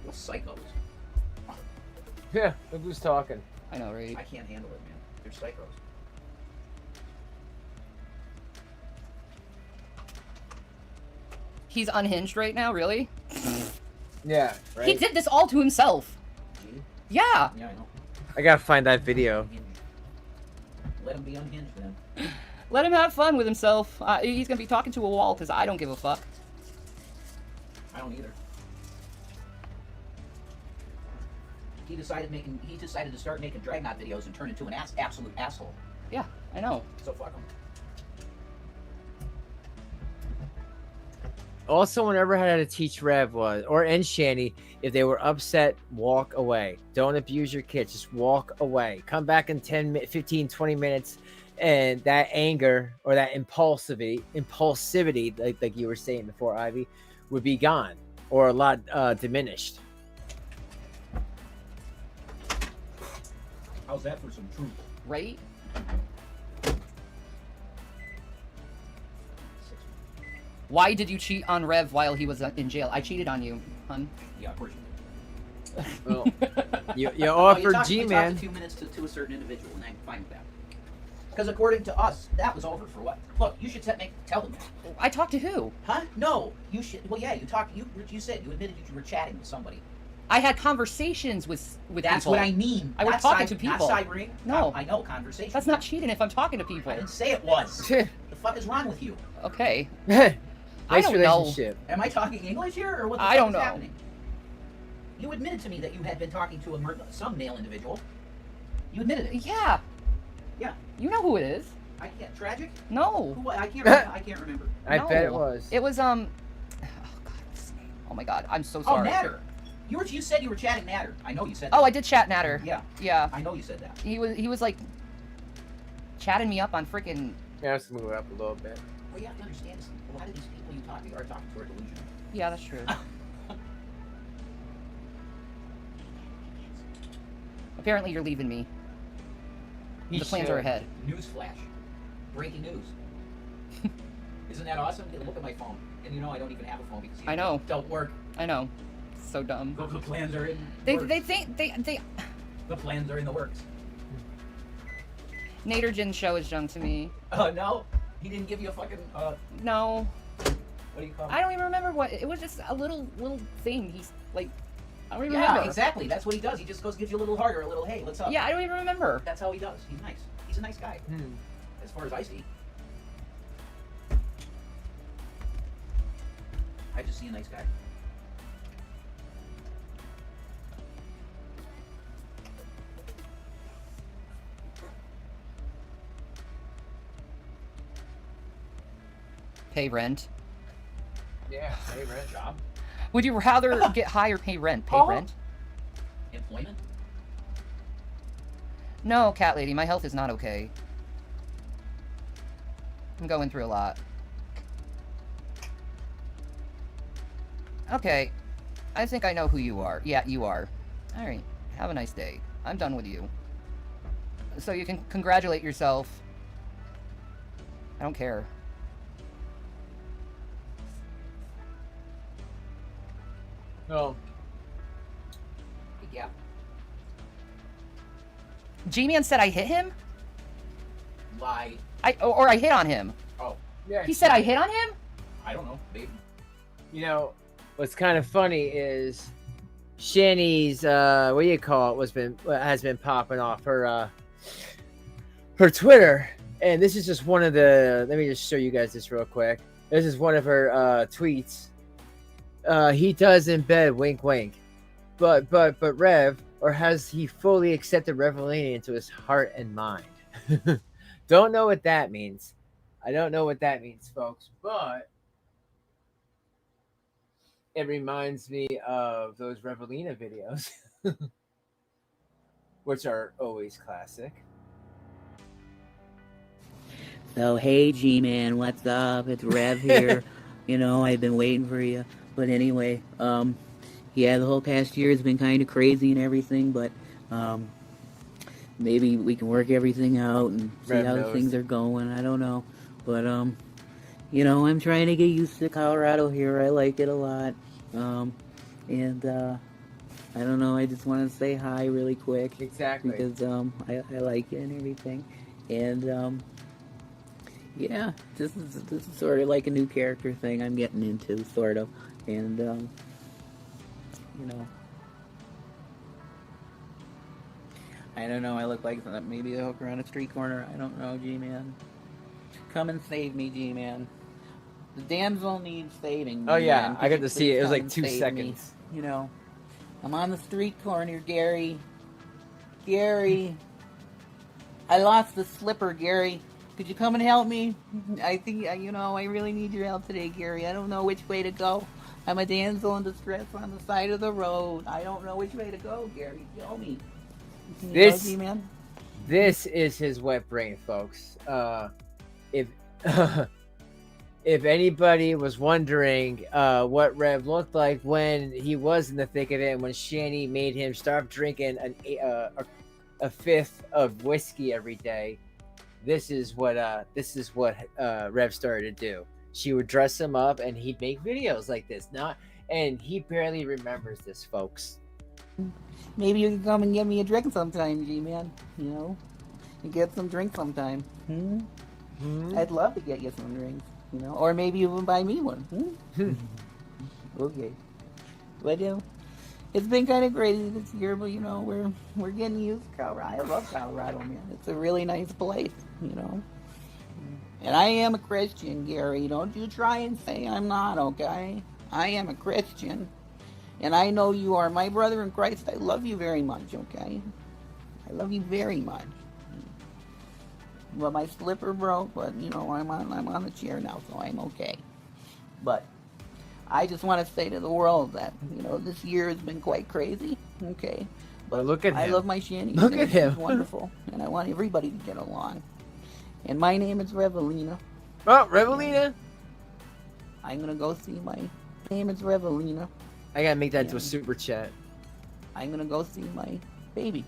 What psychos? Yeah, look who's talking. I know, right? I can't handle it, man. They're psychos. He's unhinged right now, really? Yeah, right. He did this all to himself. Gee. Yeah. Yeah, I know. I gotta find that video. Let him be unhinged then. Let him have fun with himself. He's gonna be talking to a wall because I don't give a fuck. I don't either. He decided to start making Dragnot videos and turn into an absolute asshole. Yeah, I know. So fuck him. All someone ever had to teach Rev was, and Shanny, if they were upset, walk away. Don't abuse your kids. Just walk away. Come back in 10, 15, 20 minutes, and that anger or that impulsivity, like you were saying before, Ivy, would be gone or a lot diminished. How's that for some truth? Right? Why did you cheat on Rev while he was in jail? I cheated on you, hun. Yeah, of course you did. Well, you offered You talked Gman. a few minutes to a certain individual, and I'm fine with that. Because according to us, that was over for what? Look, you should tell them that. I talked to who? Huh? No, you should. Well, yeah, you talked. You said you admitted you were chatting with somebody. I had conversations with That's people. what I mean. I was talking to people. Not cybering. No. I know, conversation. That's not cheating if I'm talking to people. I didn't say it was. The fuck is wrong with you? Okay. Nice I don't relationship. Am I talking English here, or what the I fuck don't is know. happening? You admitted to me that you had been talking to some male individual. You admitted it. Yeah. Yeah. You know who it is. I can't. Tragic? No. Who? I can't. I can't remember. I No. bet it was. It was Oh God, what's his name? Oh my God, I'm so sorry. Oh, Natter. You said you were chatting Natter. I know you said that. Oh, I did chat Natter. Yeah. Yeah. I know you said that. He was like chatting me up on freaking. Yeah, let's move it up a little bit. Well, you have to understand, a lot of these people you talk to are talking to are delusional. Yeah, that's true. Apparently, you're leaving me. The plans are ahead. Newsflash. Breaking news. Isn't that awesome? Look at my phone. And you know I don't even have a phone because I know. it don't work. I know. So dumb. The plans are in They think they. The plans are in the works. Nadergen's show is junk to me. No? He didn't give you a fucking, No. what do you call it? I don't even remember what. It was just a little thing. He's like. I don't even Yeah, remember. exactly. That's what he does. He just gives you a little heart or a little, hey, what's up? Yeah, I don't even remember. That's how he does. He's nice. He's a nice guy. As far as I see. I just see a nice guy. Pay rent. Yeah, pay rent. Job. Would you rather get high or pay rent? Pay rent? Employment? No, cat lady, my health is not okay. I'm going through a lot. Okay, I think I know who you are. Yeah, you are. Alright, have a nice day. I'm done with you. So you can congratulate yourself. I don't care. No. Yeah. G-Man said I hit him? Lie. Or I hit on him. Oh. Yeah. He said I hit on him? I don't know. Maybe. You know, what's kind of funny is Shanny's what do you call it has been popping off her Twitter, and this is just one of the. Let me just show you guys this real quick. This is one of her tweets. He does in bed, wink, wink. But Rev, or has he fully accepted Revalina into his heart and mind? Don't know what that means. I don't know what that means, folks, but it reminds me of those Revalina videos, which are always classic. So, hey, G-Man, what's up? It's Rev here. You know, I've been waiting for you. But anyway, yeah, the whole past year has been kind of crazy and everything, but maybe we can work everything out and see how things are going. I don't know. But, you know, I'm trying to get used to Colorado here. I like it a lot. And, I don't know, I just want to say hi really quick. Exactly. Because, I like it and everything. And, yeah, this is sort of like a new character thing I'm getting into, sort of. And, you know, I don't know, I look like maybe a hooker on a street corner. I don't know, G-Man. Come and save me, G-Man. The damsel needs saving. Oh, yeah, G-Man. I got to see it. It was like Come 2 save seconds. me. You know, I'm on the street corner, Gary. Gary. I lost the slipper, Gary. Could you come and help me? I think, you know, I really need your help today, Gary. I don't know which way to go. I'm a damsel in distress on the side of the road. I don't know which way to go, Gary. Tell me. This is his wet brain, folks. If if anybody was wondering what Rev looked like when he was in the thick of it, and when Shanny made him start drinking a fifth of whiskey every day, this is what Rev started to do. She would dress him up, and he'd make videos like this. And he barely remembers this, folks. Maybe you can come and get me a drink sometime, G-Man. You know, and get some drink sometime. I'd love to get you some drinks. You know, or maybe even buy me one. Okay. But it's been kind of crazy this year, but you know, we're getting used to Colorado. I love Colorado, man. It's a really nice place, you know. And I am a Christian, Gary. Don't you try and say I'm not, okay? I am a Christian. And I know you are my brother in Christ. I love you very much, okay? I love you very much. Well, my slipper broke, but you know, I'm on the chair now, so I'm okay. But I just want to say to the world that, you know, this year has been quite crazy, okay? But look at him. I love my Shanny. Look at him. It's wonderful, and I want everybody to get along. And my name is Revalina. Oh, Revalina. I'm gonna go see my name is Revalina. I gotta make that into a super chat. I'm gonna go see my baby.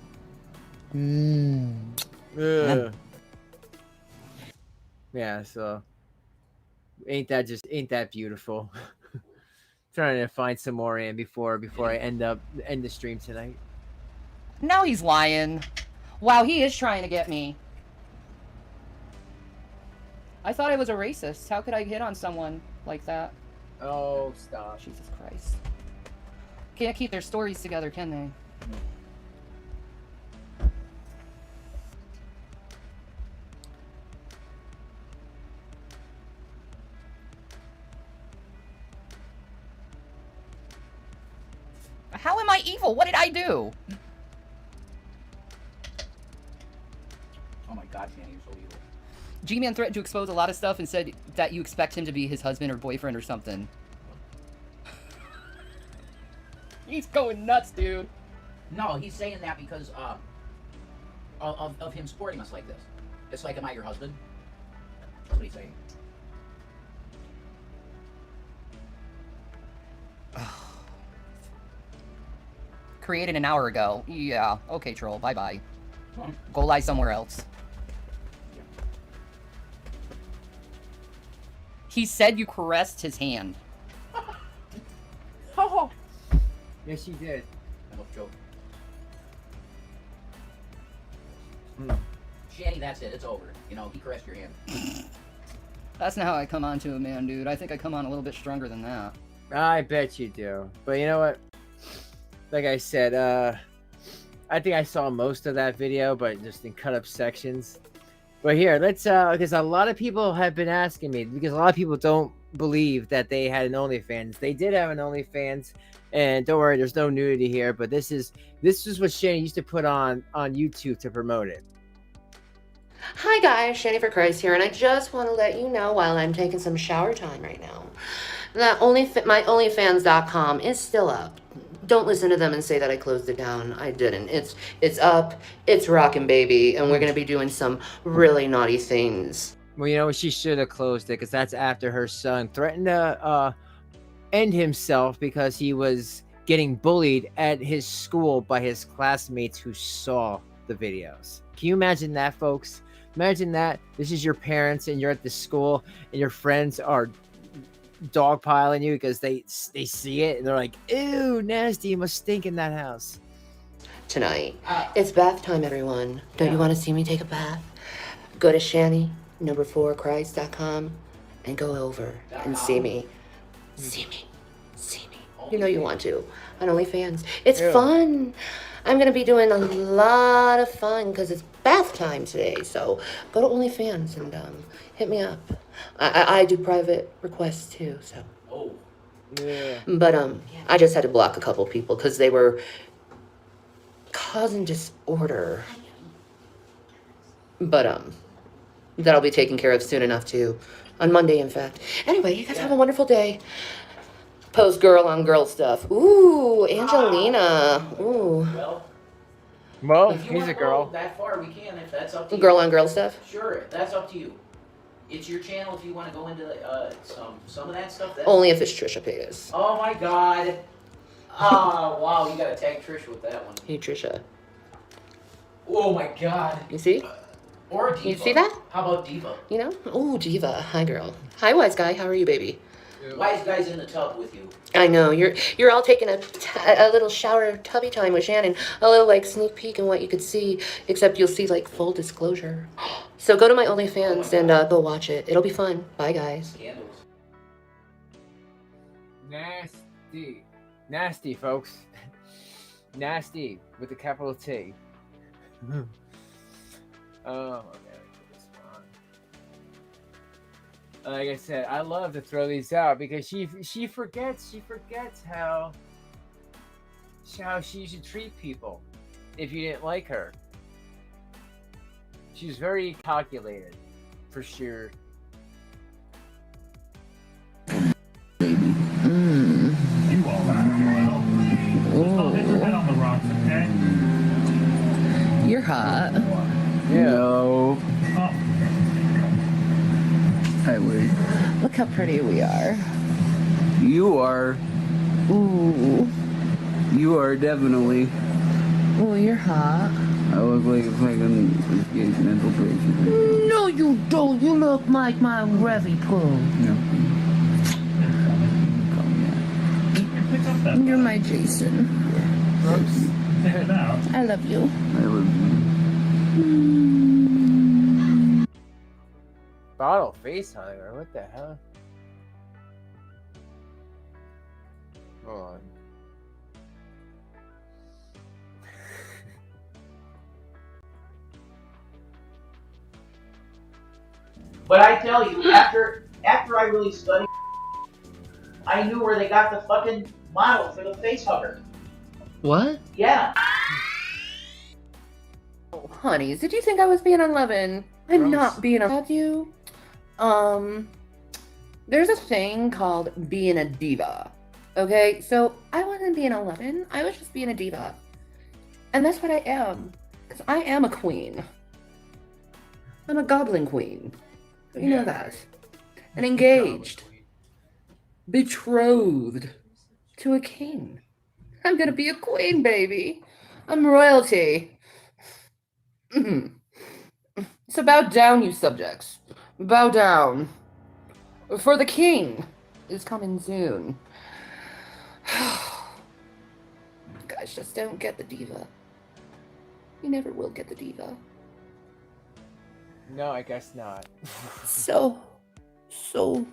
Yeah, so ain't that beautiful? Trying to find some more in before I end the stream tonight. No, he's lying. Wow, he is trying to get me. I thought I was a racist. How could I hit on someone like that? Oh, stop. Jesus Christ. Can't keep their stories together, can they? How am I evil? What did I do? Oh my god, Shanny, you're so evil. Gman threatened to expose a lot of stuff and said that you expect him to be his husband or boyfriend or something. He's going nuts, dude. No, he's saying that because of him supporting us like this. It's like, am I your husband? That's what he's saying. Created an hour ago. Yeah, okay, troll. Bye-bye. Go lie somewhere else. He said you caressed his hand. Oh. Yes, you did. I love joke. Shanny, that's it. It's over. You know, he caressed your hand. That's not how I come on to a man, dude. I think I come on a little bit stronger than that. I bet you do. But you know what? Like I said, I think I saw most of that video, but just in cut up sections. But here, let's, because a lot of people have been asking me, because a lot of people don't believe that they had an OnlyFans. They did have an OnlyFans, and don't worry, there's no nudity here, but this is what Shanny used to put on YouTube to promote it. Hi guys, Shannyforchrist here, and I just want to let you know while I'm taking some shower time right now, that my OnlyFans.com is still up. Don't listen to them and say that I closed it down. I didn't. It's up, it's rockin' baby, and we're gonna be doing some really naughty things. Well, you know, she should have closed it, because that's after her son threatened to end himself because he was getting bullied at his school by his classmates who saw the videos. Can you imagine that, folks? Imagine that. This is your parents and you're at the school and your friends are dogpiling you because they see it and they're like, ew, nasty, you must stink in that house. Tonight, it's bath time, everyone. Don't you want to see me take a bath? Go to Shanny4Christ.com and go over and see me. See me. You know you want to on OnlyFans. It's fun. I'm going to be doing a lot of fun because it's bath time today. So go to OnlyFans and hit me up. I do private requests too. So. Oh. Yeah. But I just had to block a couple people because they were causing disorder. But that'll be taken care of soon enough too. On Monday, in fact. Anyway, you guys have a wonderful day. Post girl on girl stuff. Ooh, Angelina. Ooh. Well, If you he's wanna a girl. go that far, we can. If that's up to you. Girl on girl stuff? Sure, that's up to you. It's your channel. If you want to go into some of that stuff. That's... Only if it's Trisha Paytas. Oh my God. Oh wow, you gotta tag Trish with that one. Hey Trisha. Oh my God. You see? Or Diva. You see that? How about Diva? You know? Ooh, Diva. Hi, girl. Hi, wise guy. How are you, baby? Wise guy's in the tub with you. I know you're all taking a little shower tubby time with Shannon, a little like sneak peek in what you could see, except you'll see like full disclosure. So go to my OnlyFans and go watch it. It'll be fun. Bye guys. Candles. Nasty, folks. Nasty with a capital T. Oh, okay. Like I said, I love to throw these out because she forgets how she should treat people if you didn't like her. She's very calculated, for sure. You're hot. Yeah. No. I would. Look how pretty we are. You are. Ooh. You are definitely. Oh, you're hot. I look like a fucking mental patient. No, you don't. You look like my Revy pool. No. You're my Jason. I love you. I love you. Bottle face hugger, what the hell? Hold on. But I tell you, after I really studied, I knew where they got the fucking model for the face hugger. What? Yeah. Oh, honeys, did you think I was being unloving? I'm not being unloving. You? There's a thing called being a diva. Okay, so I wasn't being 11. I was just being a diva. And that's what I am. Because I am a queen. I'm a goblin queen. You know that. And engaged. Betrothed to a king. I'm gonna be a queen, baby. I'm royalty. So bow down, you subjects. Bow down. For the king is coming soon. Guys just don't get the diva. You never will get the diva. No, I guess not. So sad.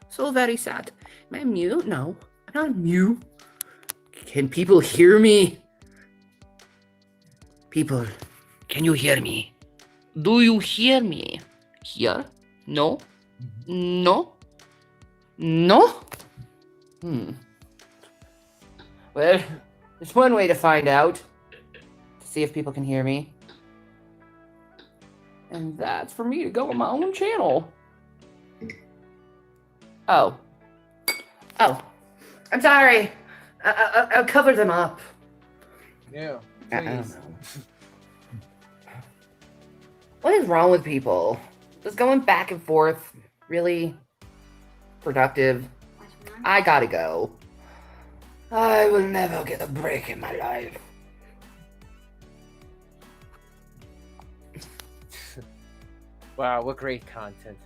So very sad. Am I mute? No, I'm not mute. Can people hear me? People, can you hear me? Do you hear me? Here? No? No? No? Well, there's one way to find out. To see if people can hear me. And that's for me to go on my own channel. Oh. I'm sorry. I'll cover them up. Yeah. Please. What is wrong with people? Just going back and forth. Really productive. I gotta go. I will never get a break in my life. Wow, what great content.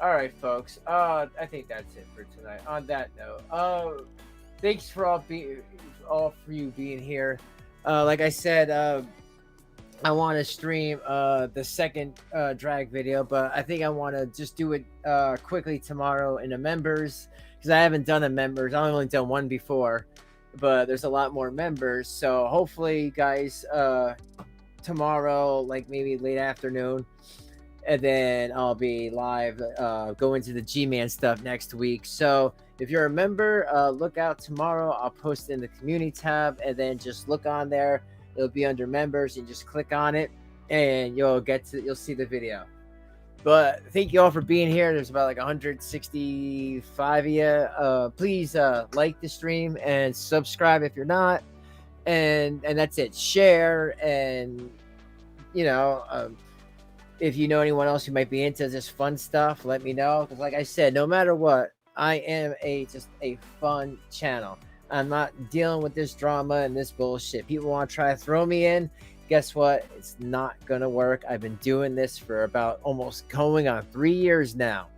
All right, folks. I think that's it for tonight. On that note, thanks for all for you being here. Like I said, I want to stream the second drag video, but I think I want to just do it quickly tomorrow in the members, because I haven't done a members. I've only done one before, but there's a lot more members. So hopefully, guys, tomorrow, like maybe late afternoon, and then I'll be live go into the Gman stuff next week. So if you're a member, look out tomorrow. I'll post it in the community tab, and then just look on there. It'll be under members, and just click on it, and you'll see the video. But thank you all for being here. There's about like 165 of you. Please like the stream and subscribe if you're not, and that's it. Share, and if you know anyone else who might be into this fun stuff, let me know. Because like I said, no matter what, I am just a fun channel. I'm not dealing with this drama and this bullshit. People want to try to throw me in. Guess what? It's not going to work. I've been doing this for about almost going on 3 years now.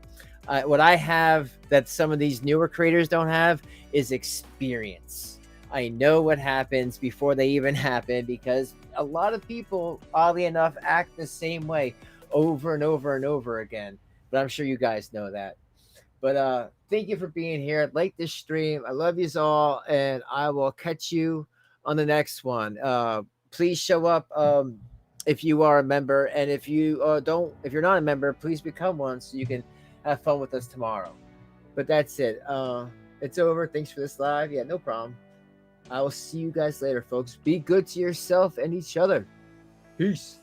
What I have that some of these newer creators don't have is experience. I know what happens before they even happen, because a lot of people, oddly enough, act the same way over and over and over again. But I'm sure you guys know that. But thank you for being here. Like this stream. I love you all, and I will catch you on the next one. Please show up if you are a member, and if you if you're not a member, please become one so you can have fun with us tomorrow. But that's it. It's over. Thanks for this live. Yeah, no problem. I will see you guys later, folks. Be good to yourself and each other. Peace.